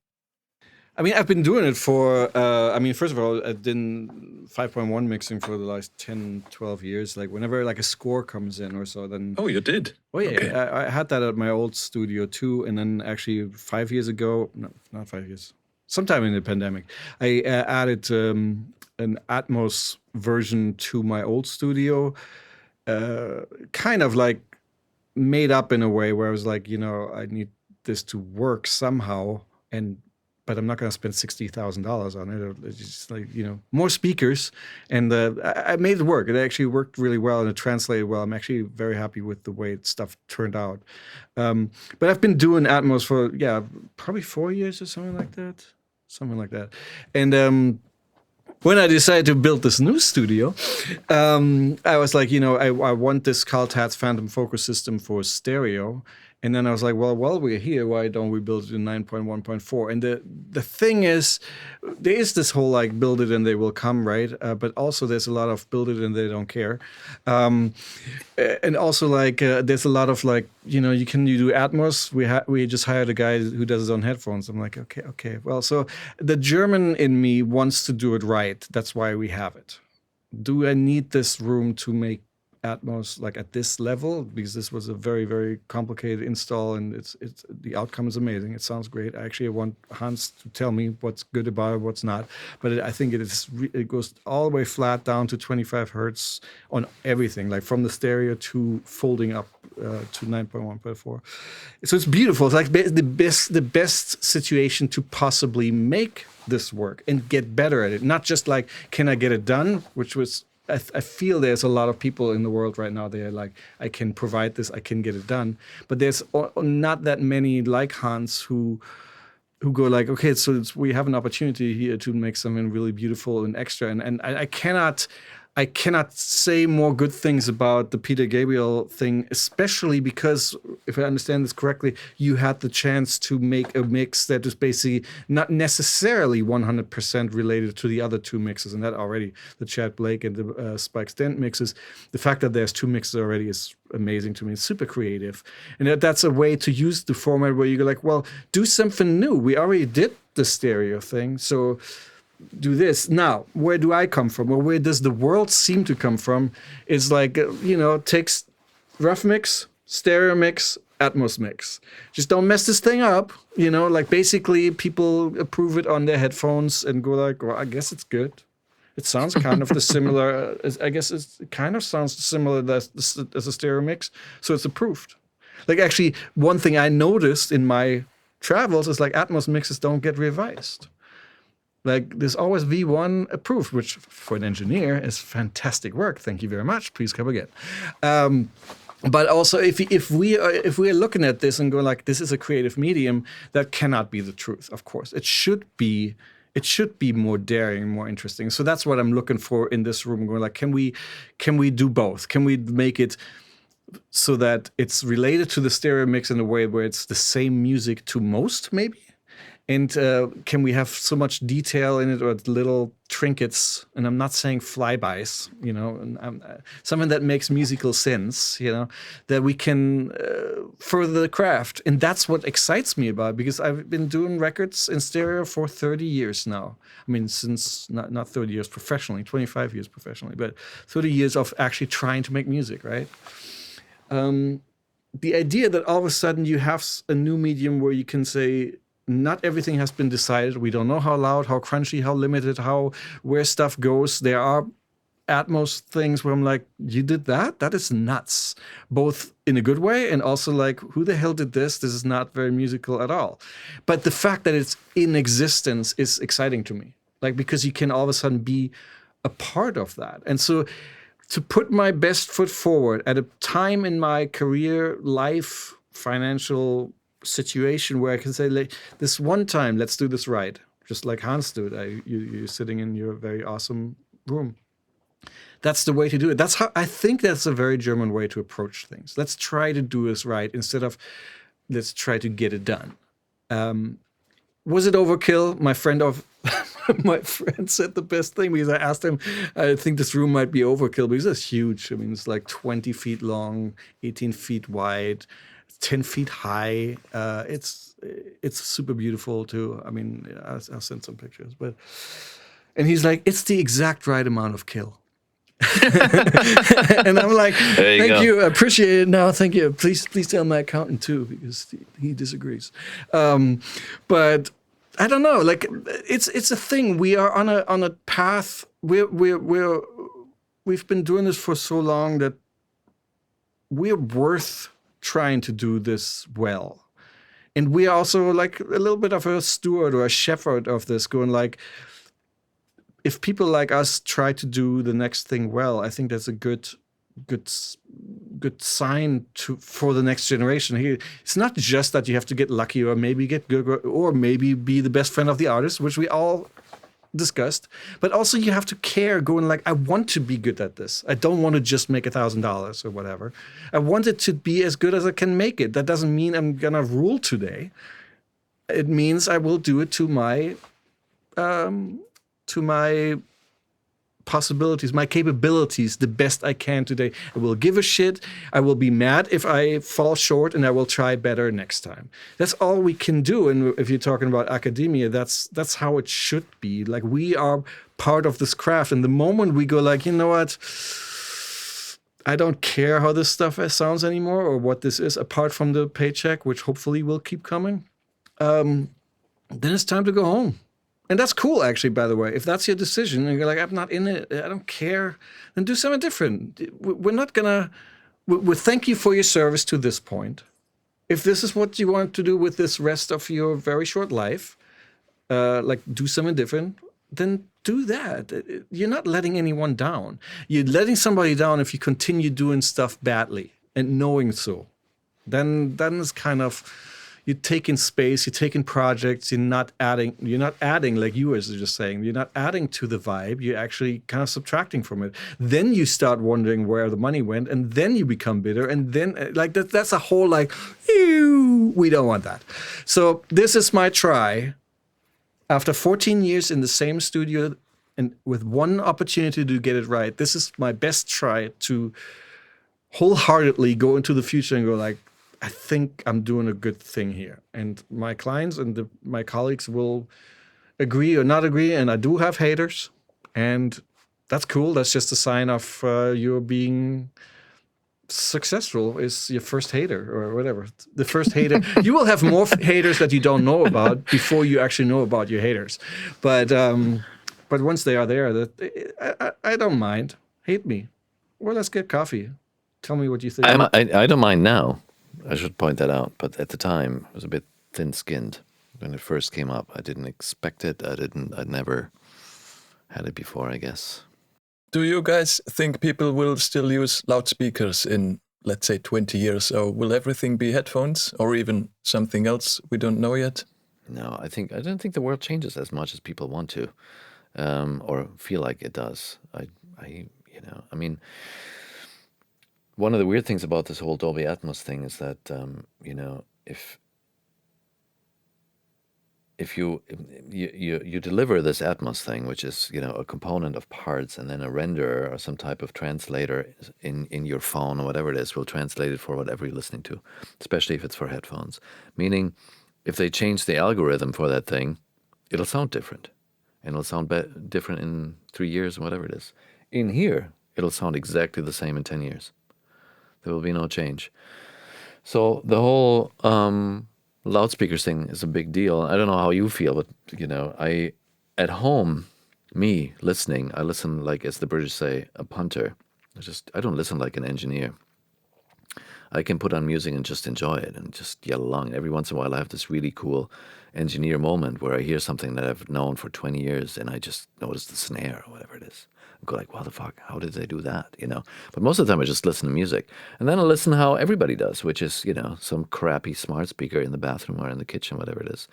I mean, I've been doing it for, first of all, I did 5.1 mixing for the last 10, 12 years. Whenever a score comes in or so, then... Oh, you did? Oh, yeah. Okay. I had that at my old studio too. And then actually 5 years ago, no, not 5 years, sometime in the pandemic, I added an Atmos version to my old studio, kind of made up in a way where I was I need this to work somehow, but I'm not going to spend $60,000 on it. It's just like, more speakers, and I made it work. It actually worked really well, and it translated well. I'm actually very happy with the way stuff turned out. But I've been doing Atmos for probably 4 years or something like that. And when I decided to build this new studio, I was like, I want this Carl Tatz Phantom Focus system for stereo. And then I was like, well, while we're here, why don't we build it in 9.1.4? And the thing is, there is this whole like build it and they will come, right? But also there's a lot of build it and they don't care. And also like there's a lot of like, you do Atmos. We just hired a guy who does his own headphones. I'm like, okay. Well, so the German in me wants to do it right. That's why we have it. Do I need this room to make Atmos like at this level? Because this was a very, very complicated install, and it's the outcome is amazing. It sounds great. I actually want Hans to tell me what's good about it, what's not. But I think it goes all the way flat down to 25 hertz on everything, like from the stereo to folding up to 9.1.4. So it's beautiful. It's like the best situation to possibly make this work and get better at it. Not just like, can I get it done, which was I feel there's a lot of people in the world right now. They're like, I can provide this, I can get it done. But there's not that many like Hans who go like, okay, so we have an opportunity here to make something really beautiful and extra. And I cannot say more good things about the Peter Gabriel thing, especially because, if I understand this correctly, you had the chance to make a mix that is basically not necessarily 100% related to the other two mixes, and that already, the Chad Blake and the Spike Stent mixes, the fact that there's two mixes already is amazing to me. It's super creative. And that's a way to use the format where you go like, well, do something new. We already did the stereo thing, so do this. Now, where do I come from? Or where does the world seem to come from? Is like, takes rough mix, stereo mix, Atmos mix. Just don't mess this thing up. Like basically people approve it on their headphones and go like, well, I guess it's good. It sounds kind of similar. I guess it kind of sounds similar as a stereo mix. So it's approved. Like actually, one thing I noticed in my travels is like Atmos mixes don't get revised. Like there's always V1 approved, which for an engineer is fantastic work. Thank you very much. Please come again. But also, if we are looking at this and go like, this is a creative medium, that cannot be the truth. Of course, it should be more daring, more interesting. So that's what I'm looking for in this room. Going like, can we do both? Can we make it so that it's related to the stereo mix in a way where it's the same music to most, maybe? And can we have so much detail in it, or little trinkets? And I'm not saying flybys, something that makes musical sense, that we can further the craft. And that's what excites me about it, because I've been doing records in stereo for 30 years now. I mean, since not 30 years professionally, 25 years professionally, but 30 years of actually trying to make music, right? The idea that all of a sudden you have a new medium where you can say, not everything has been decided. We don't know how loud, how crunchy, how limited, where stuff goes. There are Atmos things where I'm like, you did that? That is nuts. Both in a good way and also like, who the hell did this? This is not very musical at all. But the fact that it's in existence is exciting to me. Like, because you can all of a sudden be a part of that. And so to put my best foot forward at a time in my career, life, financial situation where I can say, like, this one time, let's do this right. Just like Hans did. You're sitting in your very awesome room. That's the way to do it. I think that's a very German way to approach things. Let's try to do this right instead of let's try to get it done. Was it overkill? My friend said the best thing, because I asked him, I think this room might be overkill because it's huge. I mean, it's like 20 feet long, 18 feet wide, 10 feet high. It's super beautiful too. I mean, I'll send some pictures. And he's like, it's the exact right amount of kill. And I'm like, thank you, I appreciate it. Now, thank you. Please tell my accountant too, because he disagrees. But I don't know. Like, it's a thing. We are on a path. We've been doing this for so long that we're worth trying to do this well. And we are also like a little bit of a steward or a shepherd of this, going like, if people like us try to do the next thing well, I think that's a good sign for the next generation. It's not just that you have to get lucky or maybe get good or maybe be the best friend of the artist, which we all discussed, but also you have to care, going like, I want to be good at this. I don't want to just make $1,000 or whatever. I want it to be as good as I can make it. That doesn't mean I'm gonna rule today. It means I will do it to my possibilities, my capabilities, the best I can today. I will give a shit. I will be mad if I fall short, and I will try better next time. That's all we can do. And if you're talking about academia, that's how it should be. Like, we are part of this craft. And the moment we go like, you know what, I don't care how this stuff sounds anymore or what this is, apart from the paycheck, which hopefully will keep coming, then it's time to go home. And that's cool, actually, by the way. If that's your decision and you're like, I'm not in it, I don't care, then do something different. We're not going to... We thank you for your service to this point. If this is what you want to do with this rest of your very short life, like do something different, then do that. You're not letting anyone down. You're letting somebody down if you continue doing stuff badly and knowing so. Then it's kind of... You're taking space, you're taking projects, you're not adding, like you were just saying, you're not adding to the vibe, you're actually kind of subtracting from it. Then you start wondering where the money went, and then you become bitter, and then like that's a whole like, ew, we don't want that. So this is my try. After 14 years in the same studio and with one opportunity to get it right, this is my best try to wholeheartedly go into the future and go like, I think I'm doing a good thing here. And my clients and my colleagues will agree or not agree. And I do have haters. And that's cool. That's just a sign of you being successful, is your first hater or whatever. The first hater. You will have more haters that you don't know about before you actually know about your haters. But once they are there, I don't mind. Hate me. Well, let's get coffee. Tell me what you think. I don't mind now. I should point that out. But at the time, I was a bit thin-skinned when it first came up. I didn't expect it. I'd never had it before, I guess. Do you guys think people will still use loudspeakers in, let's say, 20 years? Or will everything be headphones or even something else we don't know yet? No, I don't think the world changes as much as people want to, or feel like it does. I mean, one of the weird things about this whole Dolby Atmos thing is that, if you deliver this Atmos thing, which is, a component of parts, and then a renderer or some type of translator in your phone or whatever it is will translate it for whatever you're listening to, especially if it's for headphones. Meaning, if they change the algorithm for that thing, it'll sound different. And it'll sound different in 3 years or whatever it is. In here, it'll sound exactly the same in 10 years. There will be no change. So the whole loudspeakers thing is a big deal. I don't know how you feel, but, at home, me listening, I listen like, as the British say, a punter. I don't listen like an engineer. I can put on music and just enjoy it and just yell along. And every once in a while, I have this really cool engineer moment where I hear something that I've known for 20 years and I just notice the snare or whatever it is. I go like, what the fuck? How did they do that? But most of the time I just listen to music. And then I listen how everybody does, which is, some crappy smart speaker in the bathroom or in the kitchen, whatever it is.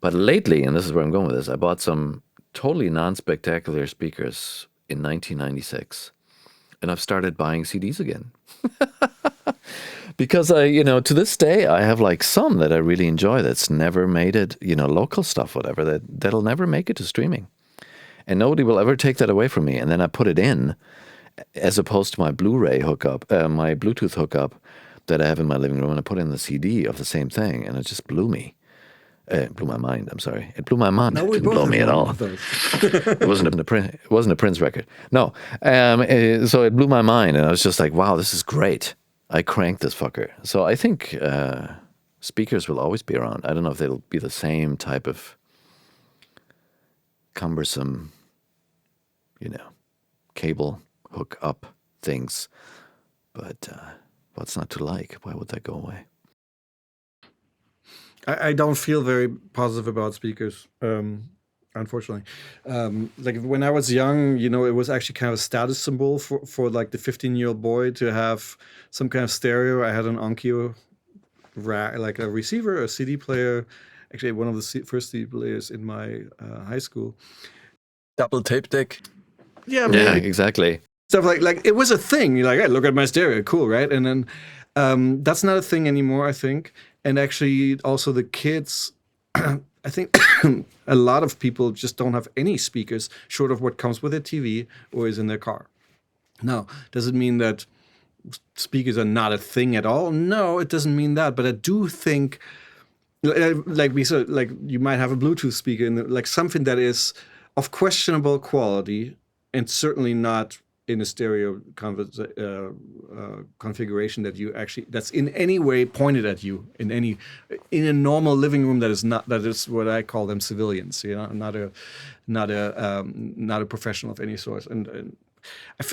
But lately, and this is where I'm going with this, I bought some totally non-spectacular speakers in 1996. And I've started buying CDs again. Because to this day, I have like some that I really enjoy that's never made it, local stuff, whatever, that'll never make it to streaming. And nobody will ever take that away from me. And then I put it in, as opposed to my Blu-ray hookup, my Bluetooth hookup that I have in my living room. And I put in the CD of the same thing, and it just blew me. It blew my mind. I'm sorry. It blew my mind. No, it didn't blow me at all. It wasn't a Prince record. No. So it blew my mind, and I was just like, wow, this is great. I cranked this fucker. So I think speakers will always be around. I don't know if they'll be the same type of cumbersome, cable hook up things. But what's not to like? Why would that go away? I don't feel very positive about speakers, unfortunately. Like when I was young, it was actually kind of a status symbol for like the 15-year-old boy to have some kind of stereo. I had an Onkyo like a receiver, a CD player, actually one of the first CD players in my high school. Double tape deck. Yeah, Yeah, maybe. exactly. Stuff like it was a thing. You're like, hey, look at my stereo, cool, right? And then that's not a thing anymore, I think. And actually, also the kids, I think a lot of people just don't have any speakers short of what comes with their TV or is in their car. Now, does it mean that speakers are not a thing at all? No, it doesn't mean that. But I do think, like we said, like you might have a Bluetooth speaker, and like something that is of questionable quality and certainly not in a stereo configuration that's in any way pointed at you in a normal living room that is what I call them civilians, not a professional of any sort. And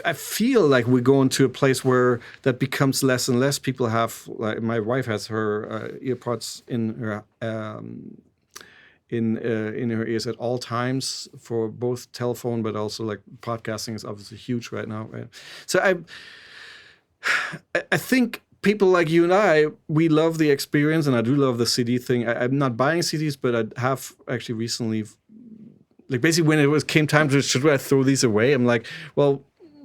I feel like we're going to a place where that becomes less and less. People have, like my wife has her earpods in her in her ears at all times for both telephone, but also like podcasting is obviously huge right now. Right? So I think people like you and I, we love the experience, and I do love the CD thing. I'm not buying CDs, but I have actually recently, like basically when it came time to should I throw these away, I'm like, well,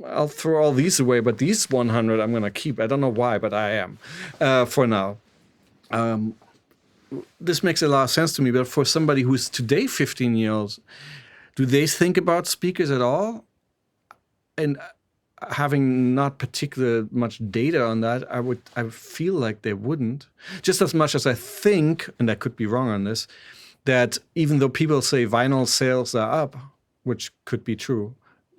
I'll throw all these away, but these 100 I'm gonna keep. I don't know why, but I am for now. This makes a lot of sense to me, but for somebody who's today 15 years, do they think about speakers at all? And having not particular much data on that, I feel like they wouldn't. Just as much as I think, and I could be wrong on this, that even though people say vinyl sales are up, which could be true,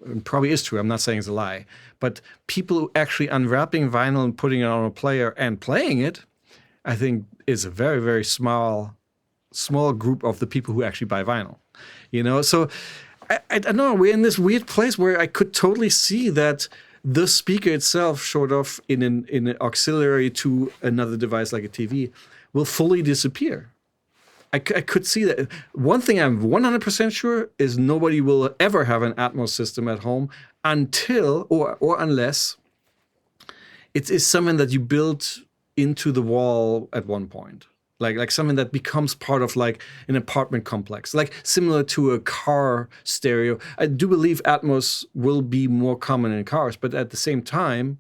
and probably is true, I'm not saying it's a lie, but people actually unwrapping vinyl and putting it on a player and playing it, I think is a very, very small group of the people who actually buy vinyl. So I don't know, we're in this weird place where I could totally see that the speaker itself, short of in an auxiliary to another device like a TV, will fully disappear. I could see that. One thing I'm 100% sure is nobody will ever have an Atmos system at home until or unless it is something that you build into the wall at one point. Like something that becomes part of like an apartment complex, like similar to a car stereo. I do believe Atmos will be more common in cars, but at the same time,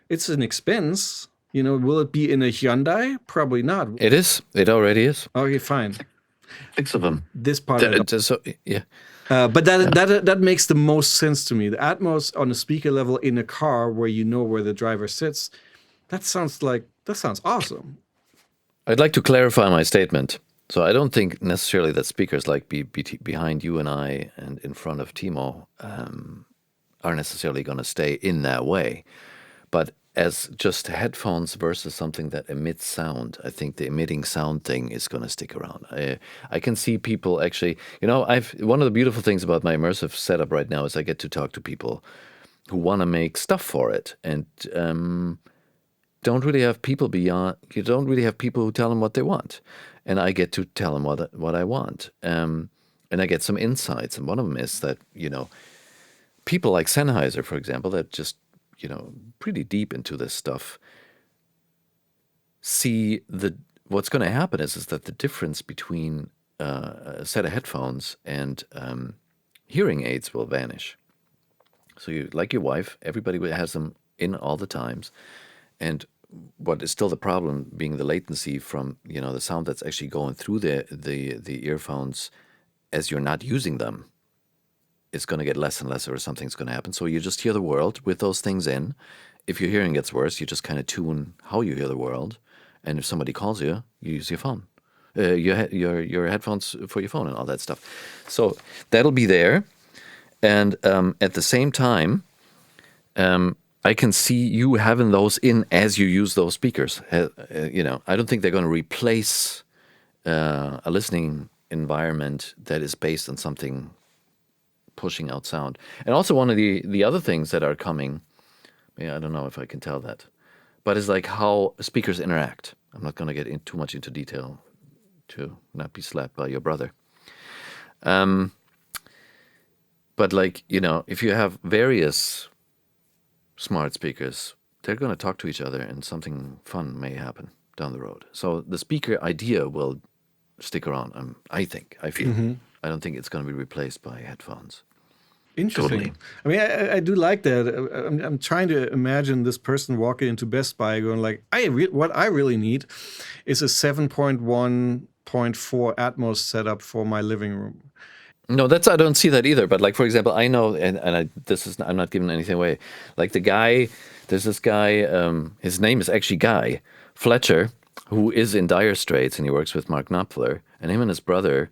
it's an expense. Will it be in a Hyundai? Probably not. It is. It already is. Okay, fine. 6 of them. This part, Yeah. but that makes the most sense to me. The Atmos on a speaker level in a car where you know where the driver sits, that sounds awesome. I'd like to clarify my statement. So I don't think necessarily that speakers like behind you and I and in front of Timo are necessarily going to stay in that way. But as just headphones versus something that emits sound, I think the emitting sound thing is going to stick around. I can see people actually, one of the beautiful things about my immersive setup right now is I get to talk to people who want to make stuff for it and don't really have people who tell them what they want. And I get to tell them what I want. And I get some insights. And one of them is that, people like Sennheiser, for example, that just, pretty deep into this stuff, see what's going to happen is that the difference between a set of headphones and hearing aids will vanish. So like your wife, everybody has them in all the times. And what is still the problem being the latency from, the sound that's actually going through the earphones as you're not using them. It's going to get less and less, or something's going to happen. So you just hear the world with those things in. If your hearing gets worse, you just kind of tune how you hear the world. And if somebody calls you, you use your phone, your headphones for your phone and all that stuff. So that'll be there. And at the same time, I can see you having those in as you use those speakers. I don't think they're going to replace a listening environment that is based on something pushing out sound. And also one of the other things that are coming, I don't know if I can tell that, but it's like how speakers interact. I'm not going to get too much into detail to not be slapped by your brother. But like, if you have various smart speakers, they're going to talk to each other and something fun may happen down the road. So the speaker idea will stick around, I feel. I don't think it's going to be replaced by headphones. Interesting. Totally. I mean, I do like that. I'm trying to imagine this person walking into Best Buy going like, what I really need is a 7.1.4 Atmos setup for my living room. No, I don't see that either. But like, for example, I know, and I'm not giving anything away. Like there's this guy, his name is actually Guy Fletcher, who is in dire straits, and he works with Mark Knopfler, and him and his brother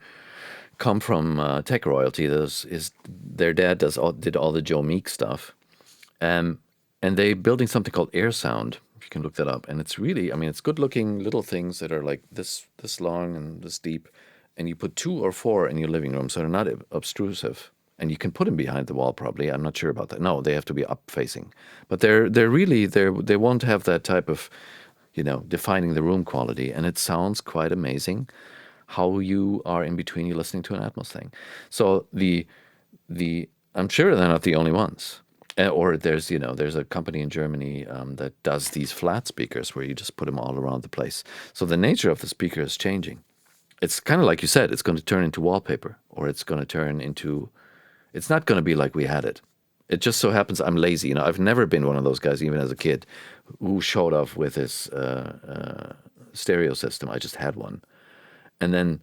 come from tech royalty. Their dad did all the Joe Meek stuff, and they building something called Air Sound. If you can look that up, and it's really, I mean, it's good looking little things that are like this long and this deep, and you put 2 or 4 in your living room, so they're not obtrusive, and you can put them behind the wall. Probably, I'm not sure about that. No, they have to be up facing, but they won't have that type of, defining the room quality, and it sounds quite amazing how you are in between, you listening to an Atmos thing. So I'm sure they're not the only ones. Or there's a company in Germany that does these flat speakers where you just put them all around the place. So the nature of the speaker is changing. It's kind of like you said, it's going to turn into wallpaper, or it's going to turn into, it's not going to be like we had it. It just so happens I'm lazy. I've never been one of those guys, even as a kid, who showed off with his stereo system. I just had one. And then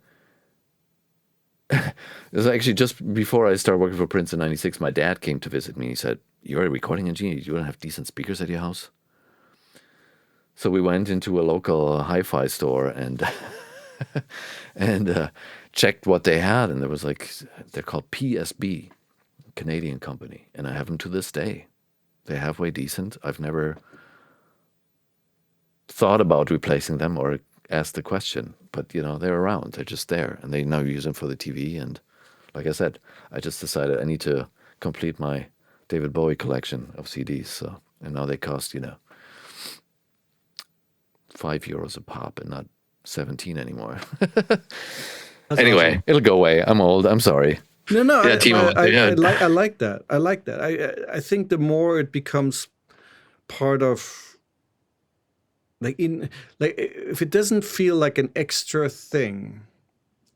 it was actually just before I started working for Prince in '96, my dad came to visit me. He said, "You're a recording engineer. You don't have decent speakers at your house?" So we went into a local hi-fi store and checked what they had. And there was they're called PSB, Canadian company. And I have them to this day. They're halfway decent. I've never thought about replacing them or asked the question, but they're around. They're just there, and they now use them for the TV. And like I said, I just decided I need to complete my David Bowie collection of CDs. So, and now they cost €5 a pop, and not 17 anymore. Anyway, awesome. It'll go away. I'm old. I'm sorry. No, Yeah, I like that. I like that. I think the more it becomes part of, if it doesn't feel like an extra thing,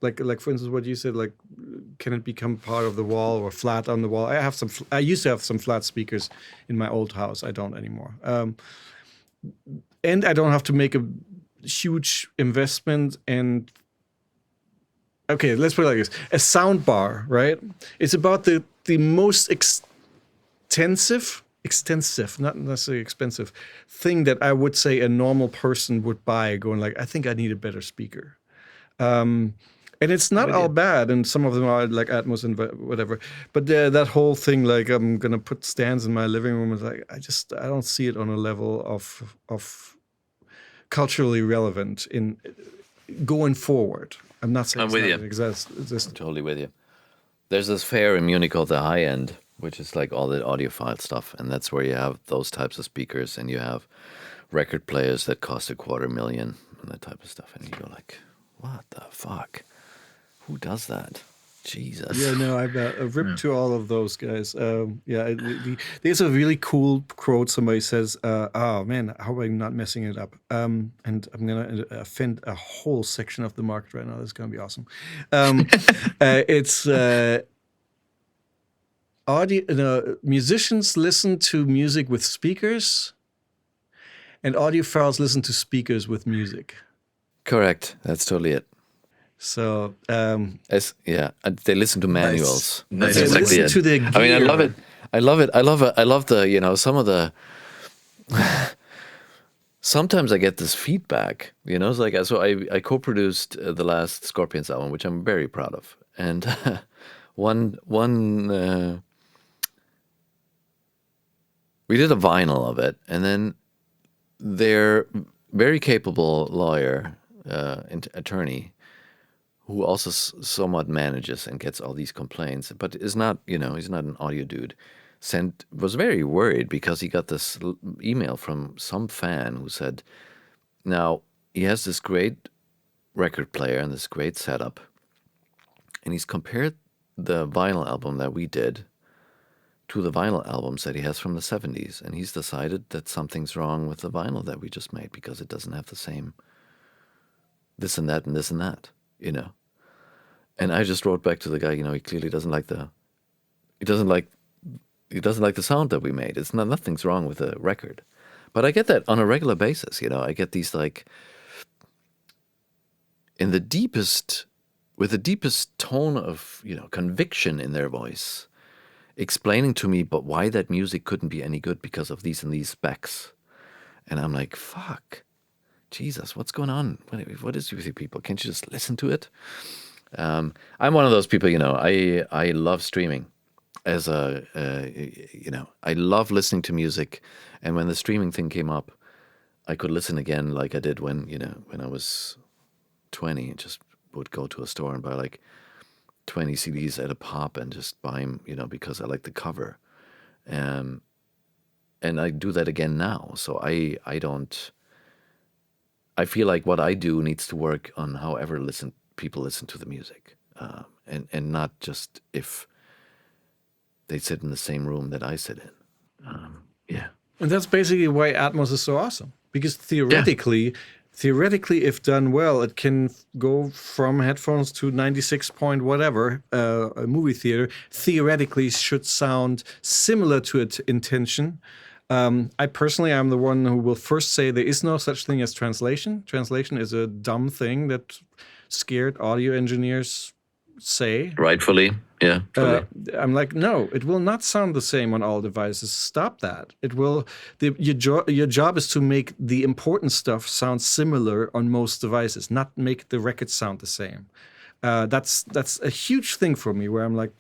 like for instance what you said, like, can it become part of the wall or flat on the wall? I used to have some flat speakers in my old house. I don't anymore, and I don't have to make a huge investment. And okay, let's put it like this: a sound bar, right? It's about the most extensive, not necessarily expensive thing that I would say a normal person would buy, going like, I think I need a better speaker. And it's not all bad, and some of them are like Atmos and whatever. But that whole thing, like, I'm gonna put stands in my living room, is like, I don't see it on a level of culturally relevant in going forward. I'm not saying I'm with you. I'm totally with you. There's this fair in Munich called the High End, which is like all the audiophile stuff, and that's where you have those types of speakers, and you have record players that cost $250,000 and that type of stuff, and you go like, what the fuck? Who does that? Jesus. Yeah, no, I've ripped to all of those guys. There's a really cool quote. Somebody says, "Oh man, how am I not messing it up?" And I'm gonna offend a whole section of the market right now. This is gonna be awesome. It's audio. Musicians listen to music with speakers, and audiophiles listen to speakers with music. Correct. That's totally it. So, they listen to manuals. Nice. That's exactly it. To the gear. I mean, I love it. I love the, some of the, sometimes I get this feedback, it's like, so I co-produced the last Scorpions album, which I'm very proud of. And we did a vinyl of it, and then their very capable lawyer, attorney, who also somewhat manages and gets all these complaints, but is not, he's not an audio dude, was very worried because he got this email from some fan who said, now, he has this great record player and this great setup. And he's compared the vinyl album that we did to the vinyl albums that he has from the 70s. And he's decided that something's wrong with the vinyl that we just made because it doesn't have the same this and that and this and that, you know. And I just wrote back to the guy, you know, he clearly doesn't like the sound that we made. It's nothing's wrong with the record. But I get that on a regular basis, you know. I get these like with the deepest tone of, you know, conviction in their voice, explaining to me but why that music couldn't be any good because of these and these specs. And I'm like, fuck, Jesus, what's going on? What is with you people? Can't you just listen to it? I'm one of those people, you know, I love streaming as you know, I love listening to music. And when the streaming thing came up, I could listen again like I did when I was 20 and just would go to a store and buy like 20 CDs at a pop and just buy them, you know, because I like the cover. And I do that again now. So I feel like what I do needs to work on however people listen to the music. And not just if they sit in the same room that I sit in. Yeah. And that's basically why Atmos is so awesome. Because theoretically, if done well, it can go from headphones to 96 point whatever, a movie theater, theoretically should sound similar to its intention. I personally am the one who will first say there is no such thing as translation. Translation is a dumb thing that scared audio engineers say. Rightfully, yeah. I'm like, no, it will not sound the same on all devices. Stop that. It will. Your job is to make the important stuff sound similar on most devices, not make the record sound the same. That's a huge thing for me. Where I'm like,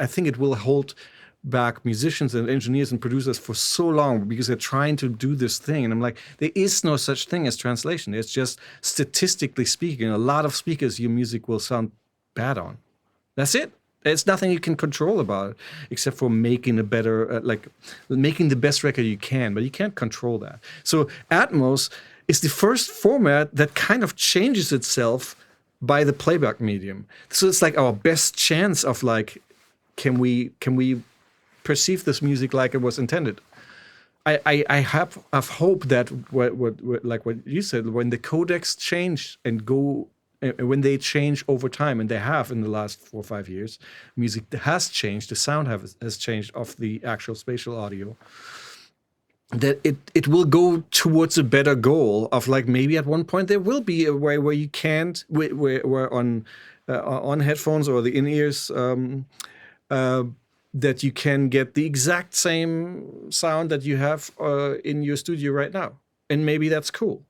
I think it will hold back musicians and engineers and producers for so long because they're trying to do this thing. And I'm like, there is no such thing as translation. It's just statistically speaking, a lot of speakers your music will sound bad on. That's it. There's nothing you can control about it except for making a better, making the best record you can, but you can't control that. So Atmos is the first format that kind of changes itself by the playback medium. So it's like our best chance of like, can we perceive this music like it was intended? I have hope that what you said, when the codecs change and go, when they change over time, and they have in the last 4 or 5 years, music has changed, the sound has changed of the actual spatial audio, that it will go towards a better goal of like maybe at one point there will be a way where you can't, where on headphones or the in-ears, that you can get the exact same sound that you have in your studio right now. And maybe that's cool.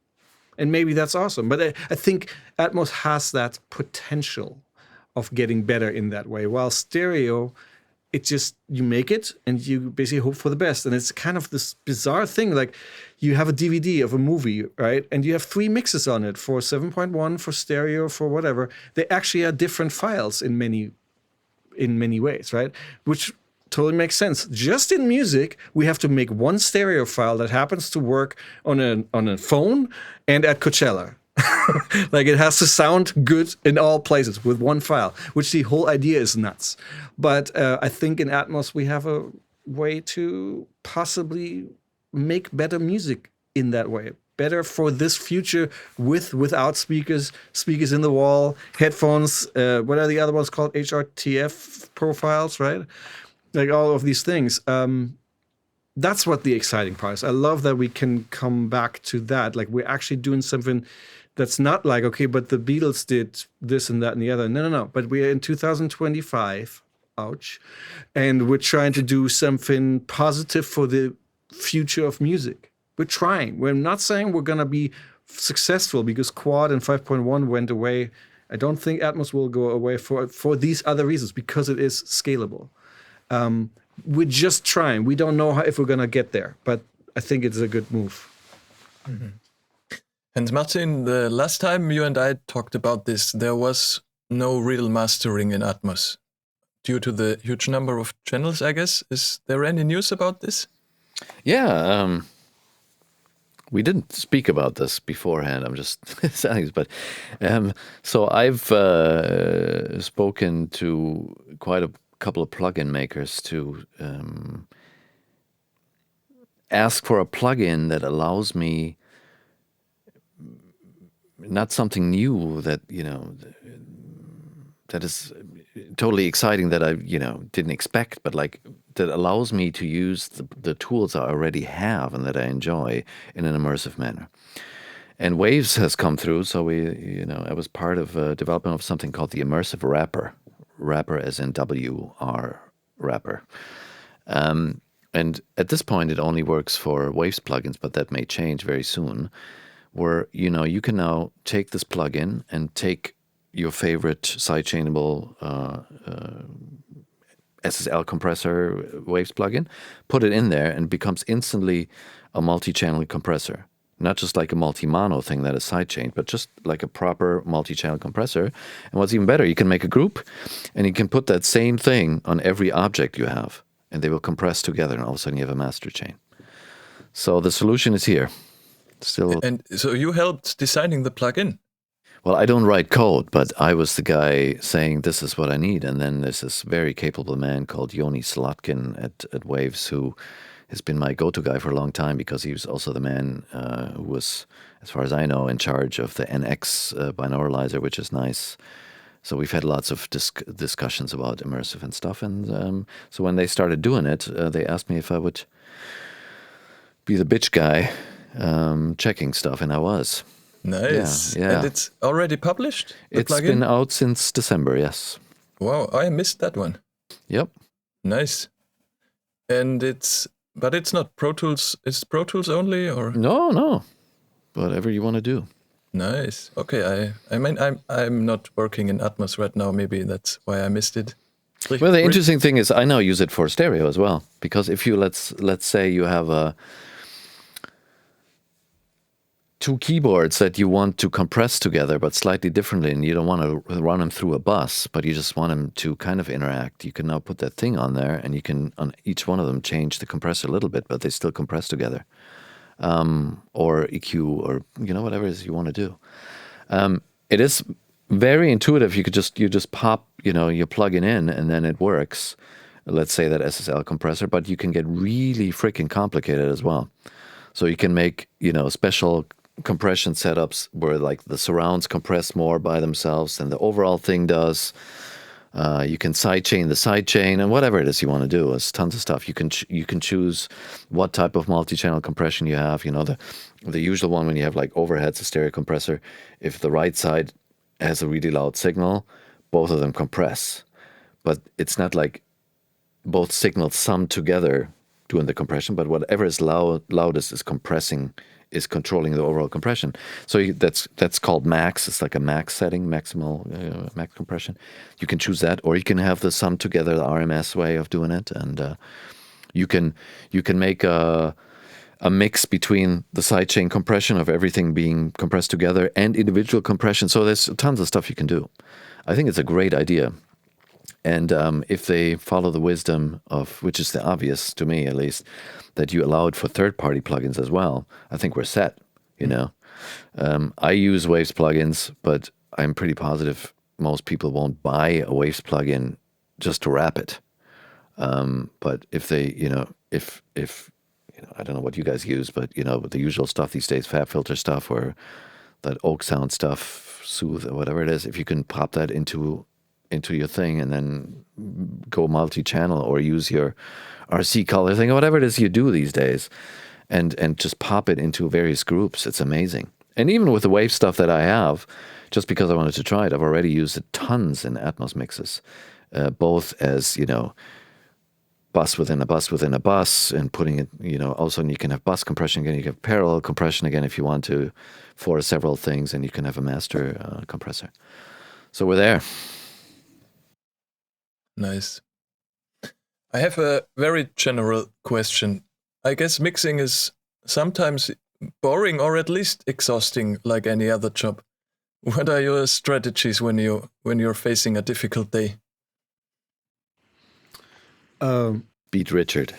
And maybe that's awesome. But I think Atmos has that potential of getting better in that way. While stereo, it just, you make it and you basically hope for the best. And it's kind of this bizarre thing, like you have a DVD of a movie, right? And you have 3 mixes on it for 7.1, for stereo, for whatever. They actually are different files in many ways, right? Which totally makes sense. Just in music, we have to make one stereo file that happens to work on a phone and at Coachella. Like it has to sound good in all places with one file, which the whole idea is nuts. But I think in Atmos we have a way to possibly make better music in that way. Better for this future without speakers in the wall, headphones, what are the other ones called? HRTF profiles, right? Like all of these things. That's what the exciting part is. I love that we can come back to that. Like we're actually doing something that's not like, okay, but the Beatles did this and that and the other. No. But we're in 2025, ouch. And we're trying to do something positive for the future of music. We're trying. We're not saying we're going to be successful because Quad and 5.1 went away. I don't think Atmos will go away for these other reasons, because it is scalable. We're just trying. We don't know if we're going to get there, but I think it's a good move. Mm-hmm. And Martin, the last time you and I talked about this, there was no real mastering in Atmos due to the huge number of channels, I guess. Is there any news about this? Yeah. We didn't speak about this beforehand. I'm just saying this, but so I've spoken to quite a couple of plugin makers to ask for a plugin that allows me not something new that that is totally exciting that I didn't expect, but like that allows me to use the tools I already have and that I enjoy in an immersive manner. And Waves has come through, so I was part of development of something called the immersive wrapper as in WR wrapper. And at this point, it only works for Waves plugins, but that may change very soon. Where you can now take this plugin and take your favorite sidechainable SSL compressor Waves plugin, put it in there, and it becomes instantly a multi-channel compressor. Not just like a multi-mono thing that is sidechained, but just like a proper multi-channel compressor. And what's even better, you can make a group, and you can put that same thing on every object you have, and they will compress together, and all of a sudden you have a master chain. So the solution is here. Still. And so you helped designing the plugin? Well, I don't write code, but I was the guy saying this is what I need. And then there's this very capable man called Yoni Slotkin at Waves who has been my go-to guy for a long time because he was also the man who was, as far as I know, in charge of the NX binauralizer, which is nice. So we've had lots of discussions about immersive and stuff. And so when they started doing it, they asked me if I would be the bitch guy checking stuff, and I was. Nice. Yeah. And it's already published? It's been out since December, yes. Wow, I missed that one. Yep. Nice. And but it's not Pro Tools. Is Pro Tools only, or? No. Whatever you want to do. Nice. Okay. I mean, I'm not working in Atmos right now. Maybe that's why I missed it. Well, the interesting thing is I now use it for stereo as well, because if you let's say you have two keyboards that you want to compress together but slightly differently, and you don't want to run them through a bus, but you just want them to kind of interact, you can now put that thing on there, and you can on each one of them change the compressor a little bit, but they still compress together, or EQ, or whatever it is you want to do. It is very intuitive. You just pop your plug-in in, and then it works. Let's say that SSL compressor, but you can get really freaking complicated as well. So you can make special compression setups where like the surrounds compress more by themselves than the overall thing does. You can sidechain the sidechain, and whatever it is you want to do. It's tons of stuff. You can choose what type of multi-channel compression you have. The usual one when you have like overheads, a stereo compressor. If the right side has a really loud signal, both of them compress. But it's not like both signals sum together doing the compression, but whatever is loudest is compressing, is controlling the overall compression. So that's called max. It's like a max setting, maximal max compression. You can choose that, or you can have the sum together, the RMS way of doing it, and you can make a mix between the sidechain compression of everything being compressed together and individual compression. So there's tons of stuff you can do. I think it's a great idea. And if they follow the wisdom of, which is the obvious to me at least, that you allow it for third-party plugins as well, I think we're set, I use Waves plugins, but I'm pretty positive most people won't buy a Waves plugin just to wrap it. But if they, if I don't know what you guys use, but, the usual stuff these days, Fab Filter stuff or that Oak Sound stuff, Soothe or whatever it is, if you can pop that into your thing and then go multi-channel or use your RC color thing or whatever it is you do these days and just pop it into various groups, it's amazing. And even with the Wave stuff that I have, just because I wanted to try it, I've already used it tons in Atmos mixes, both as, bus within a bus within a bus, and putting it, all of a sudden you can have bus compression again, you can have parallel compression again if you want to for several things, and you can have a master compressor. So we're there. Nice. I have a very general question. I guess mixing is sometimes boring or at least exhausting, like any other job. What are your strategies when you're facing a difficult day? Beat Richard.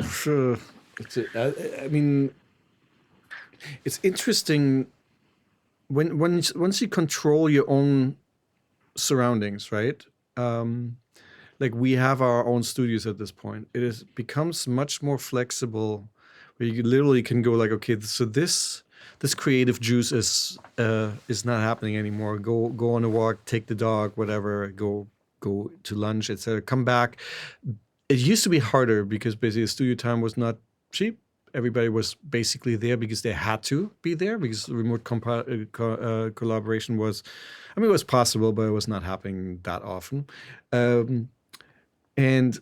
Sure. I mean, It's interesting once you control your own surroundings, right? Like we have our own studios at this point. Becomes much more flexible, where you literally can go like, okay, so this creative juice is not happening anymore. Go on a walk, take the dog, whatever. Go to lunch, etc. Come back. It used to be harder because basically the studio time was not cheap. Everybody was basically there because they had to be there, because remote collaboration was, I mean, it was possible, but it was not happening that often. And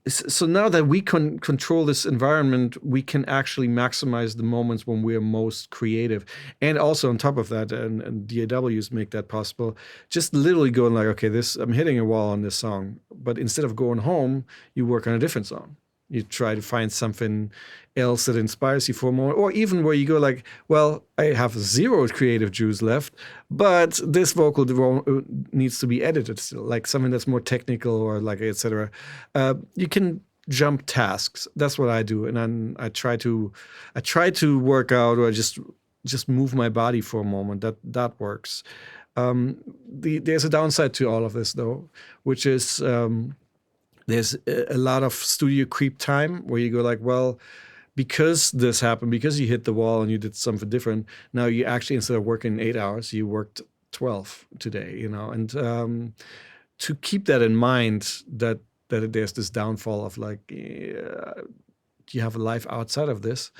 so now that we can control this environment, we can actually maximize the moments when we are most creative. And also on top of that, and DAWs make that possible, just literally going like, okay, I'm hitting a wall on this song, but instead of going home, you work on a different song. You try to find something else that inspires you for a moment, or even where you go like, well, I have zero creative juice left, but this vocal needs to be edited still, like something that's more technical or like etc. You can jump tasks. That's what I do, and then I try to work out, or just move my body for a moment. That works. There's a downside to all of this though, which is. There's a lot of studio creep time where you go like, well, because this happened, because you hit the wall and you did something different, now you actually, instead of working 8 hours, you worked 12 today, and to keep that in mind, that there's this downfall of like, you have a life outside of this,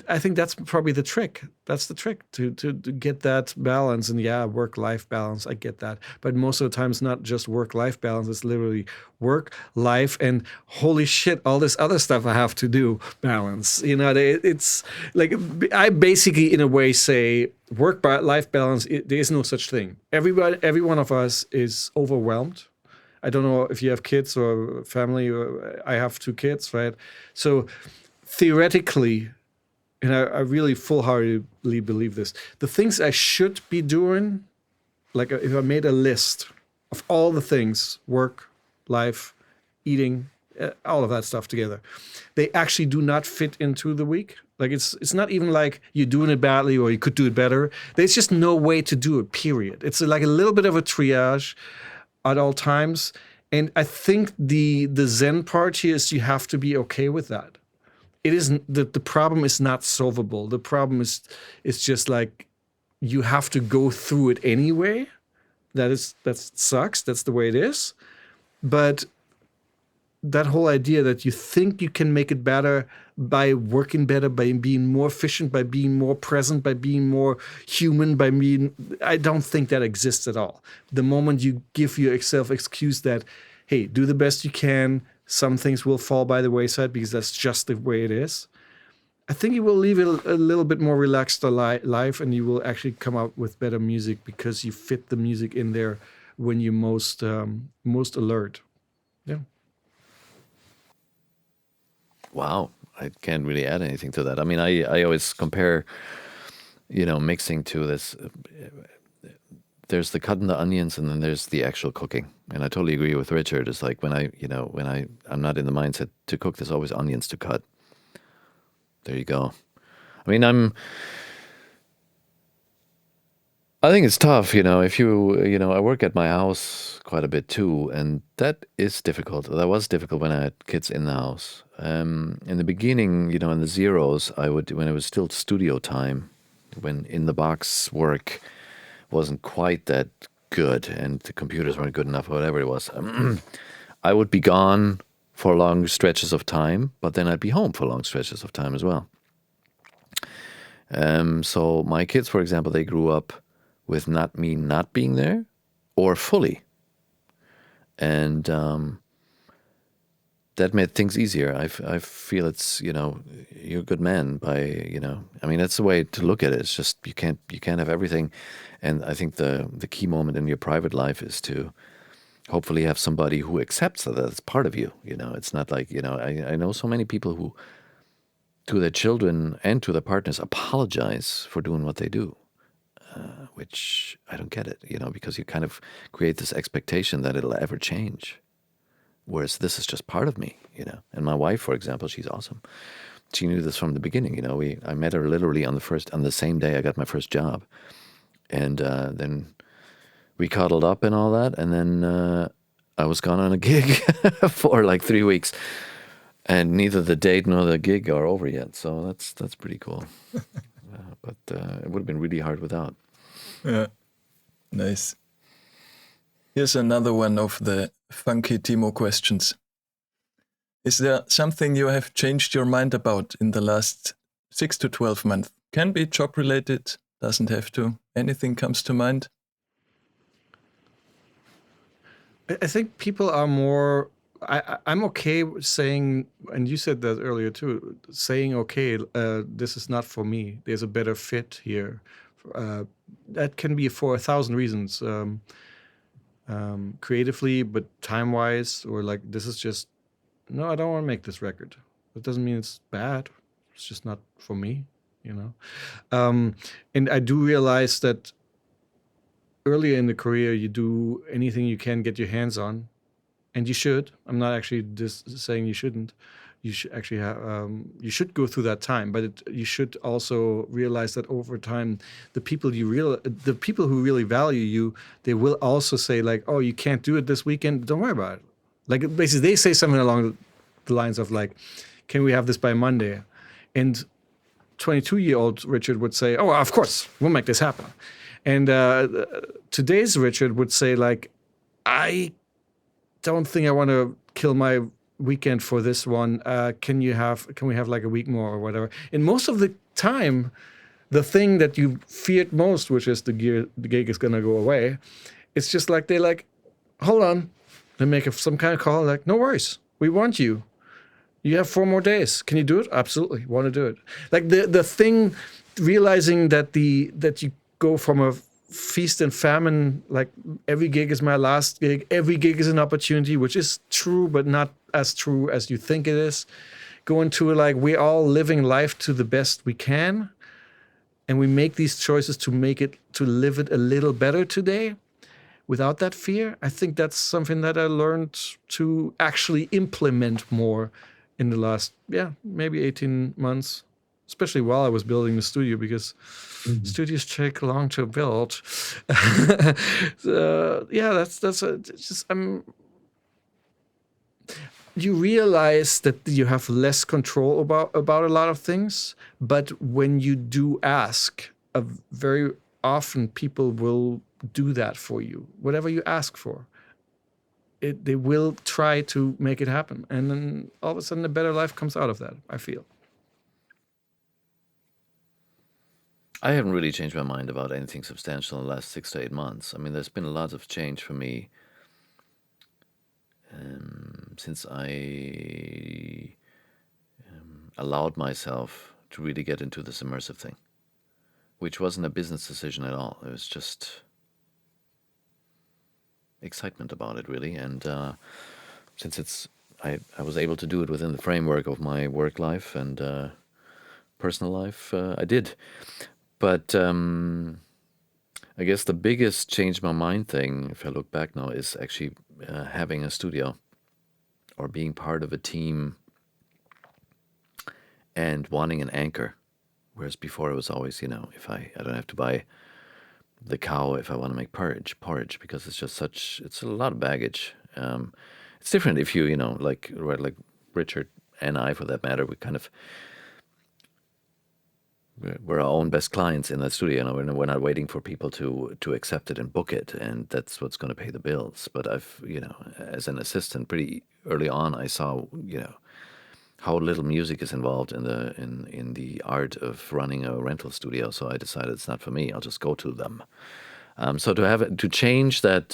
I think that's probably the trick. That's the trick to get that balance. And yeah, work-life balance, I get that. But most of the time, it's not just work-life balance. It's literally work, life, and holy shit, all this other stuff I have to do balance. It's like, I basically, in a way, say work-life balance, there is no such thing. Every one of us is overwhelmed. I don't know if you have kids or family. I have 2 kids, right? So theoretically, and I really full-heartedly believe this, the things I should be doing, like if I made a list of all the things, work, life, eating, all of that stuff together, they actually do not fit into the week. Like it's not even like you're doing it badly or you could do it better. There's just no way to do it, period. It's like a little bit of a triage at all times. And I think the Zen part here is you have to be okay with that. It isn't the problem is not solvable. The problem is just like you have to go through it anyway. That sucks. That's the way it is. But that whole idea that you think you can make it better by working better, by being more efficient, by being more present, by being more human, I don't think that exists at all. The moment you give yourself excuse that, hey, do the best you can, some things will fall by the wayside because that's just the way it is, I think you will leave it a little bit more relaxed life, and you will actually come out with better music because you fit the music in there when you're most alert. Yeah. Wow, I can't really add anything to that. I mean, I always compare, mixing to this. There's the cutting the onions, and then there's the actual cooking. And I totally agree with Richard. It's like when I'm not in the mindset to cook, there's always onions to cut. There you go. I mean, I think it's tough, if I work at my house quite a bit too, and that is difficult. That was difficult when I had kids in the house. In the beginning, in the zeros, when it was still studio time, when in the box work wasn't quite that good and the computers weren't good enough or whatever it was, I would be gone for long stretches of time, but then I'd be home for long stretches of time as well. So my kids, for example, they grew up with not me not being there or fully. And that made things easier. I feel it's, you're a good man by, I mean, that's the way to look at it. It's just you can't have everything. And I think the key moment in your private life is to hopefully have somebody who accepts that that's part of you. It's not like, I know so many people who to their children and to their partners apologize for doing what they do. Which I don't get it, because you kind of create this expectation that it'll ever change. Whereas this is just part of me, And my wife, for example, she's awesome. she knew this from the beginning. I met her literally on the same day I got my first job, and then we cuddled up and all that, and then I was gone on a gig for like 3 weeks, and neither the date nor the gig are over yet. So that's pretty cool. But it would have been really hard without. Yeah, nice. Here's another one of the funky Timo questions. Is there something you have changed your mind about in the last 6 to 12 months? Can be job related, doesn't have to. Anything comes to mind? I think people are more. I'm okay with saying, and you said that earlier too, saying, okay, this is not for me. There's a better fit here. That can be for 1,000 reasons, creatively, but time-wise, or like, this is just, no, I don't want to make this record. That doesn't mean it's bad. It's just not for me, And I do realize that earlier in the career, you do anything you can get your hands on, and you should. I'm not actually just saying you shouldn't. You should actually you should go through that time, but you should also realize that over time, the people who really value you, they will also say like, "Oh, you can't do it this weekend. Don't worry about it." Like basically, they say something along the lines of like, "Can we have this by Monday?" And 22-year-old Richard would say, "Oh, of course, we'll make this happen." And today's Richard would say like, "I don't think I want to kill my weekend for this one. Can we have like a week more or whatever?" And most of the time, the thing that you feared most, which is the gig is gonna go away, it's just like they're like, "Hold on," they make some kind of call like, "No worries, we want you. You have 4 more days. Can you do it?" "Absolutely, want to do it." Like the thing, realizing that you go from a feast and famine, like every gig is my last gig, every gig is an opportunity, which is true, but not as true as you think it is. Go into like, we're all living life to the best we can, and we make these choices to live it a little better today without that fear. I think that's something that I learned to actually implement more in the last, maybe 18 months, especially while I was building the studio, because studios take long to build. You realize that you have less control about a lot of things, but when you do ask, very often people will do that for you, whatever you ask for. They will try to make it happen, and then all of a sudden a better life comes out of that, I feel. I haven't really changed my mind about anything substantial in the last 6 to 8 months. I mean, there's been lots of change for me since I allowed myself to really get into this immersive thing, which wasn't a business decision at all. It was just excitement about it, really. And since I was able to do it within the framework of my work life and personal life, I did. But I guess the biggest change my mind thing, if I look back now, is actually having a studio or being part of a team and wanting an anchor. Whereas before it was always, if I don't have to buy the cow if I want to make porridge, because it's a lot of baggage. It's different if you, like Richard and I, for that matter, we're our own best clients in that studio. We're not waiting for people to accept it and book it, and that's what's going to pay the bills. But I've, as an assistant, pretty early on, I saw, how little music is involved in the art of running a rental studio. So I decided it's not for me. I'll just go to them. So to change that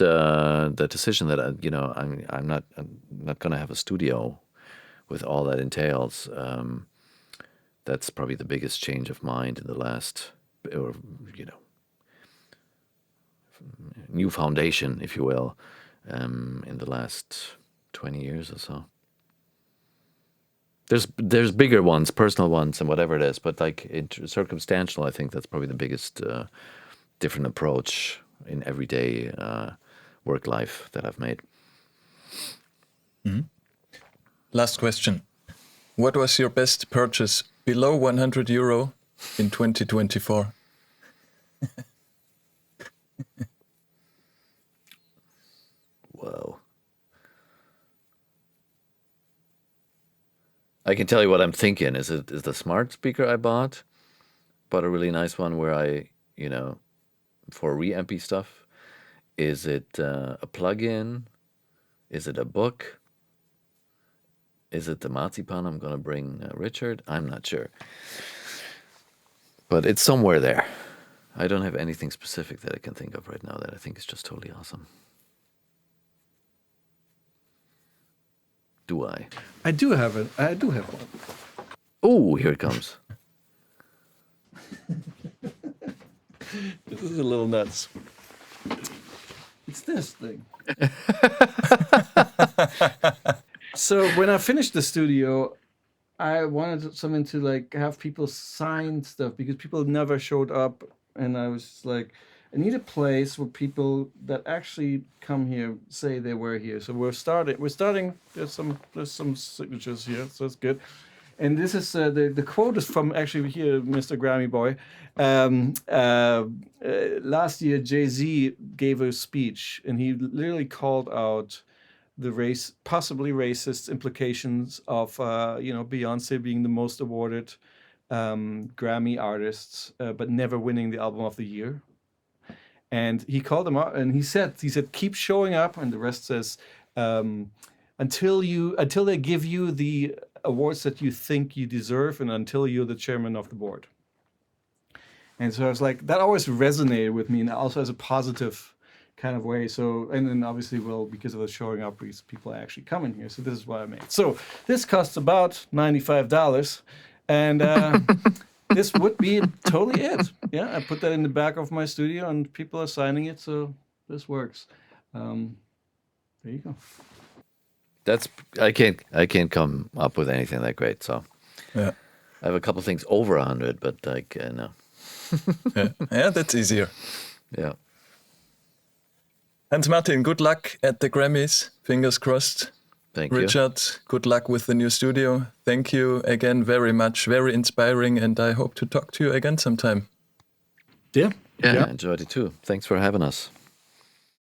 decision that I'm not going to have a studio with all that entails. That's probably the biggest change of mind in the last, new foundation, if you will, in the last 20 years or so. There's bigger ones, personal ones, and whatever it is, but like circumstantial, I think that's probably the biggest different approach in everyday work life that I've made. Mm-hmm. Last question. What was your best purchase below 100 euro in 2024. Whoa. I can tell you what I'm thinking. Is the smart speaker I bought a really nice one where I, for reampy stuff. Is it a plug-in? Is it a book? Is it the marzipan I'm going to bring Richard? I'm not sure. But it's somewhere there. I don't have anything specific that I can think of right now that I think is just totally awesome. Do I? I do have it. I do have one. Oh, here it comes. This is a little nuts. It's this thing. So when I finished the studio, I wanted something to like have people sign stuff because people never showed up, and I was like, I need a place where people that actually come here say they were here. So we're starting. There's some signatures here, so it's good. And this is the quote is from actually here, Mr. Grammy Boy. Last year, Jay-Z gave a speech, and he literally called out the possibly racist implications of Beyonce being the most awarded Grammy artist, but never winning the album of the year. And he called them out, and he said, keep showing up, and the rest says, until they give you the awards that you think you deserve, and until you're the chairman of the board. And so I was like, that always resonated with me, and also as a positive kind of way. So, and then obviously, because of the showing up, people are actually coming here. So this is what I made. So this costs about $95, and this would be totally it. Yeah, I put that in the back of my studio, and people are signing it. So this works. There you go. I can't come up with anything that great. So Yeah. I have a couple things over 100, but no. Yeah, that's easier. Yeah. Hans-Martin, good luck at the Grammys. Fingers crossed. Thank you. Richard, good luck with the new studio. Thank you again very much. Very inspiring, and I hope to talk to you again sometime. Yeah. Yeah, I enjoyed it too. Thanks for having us.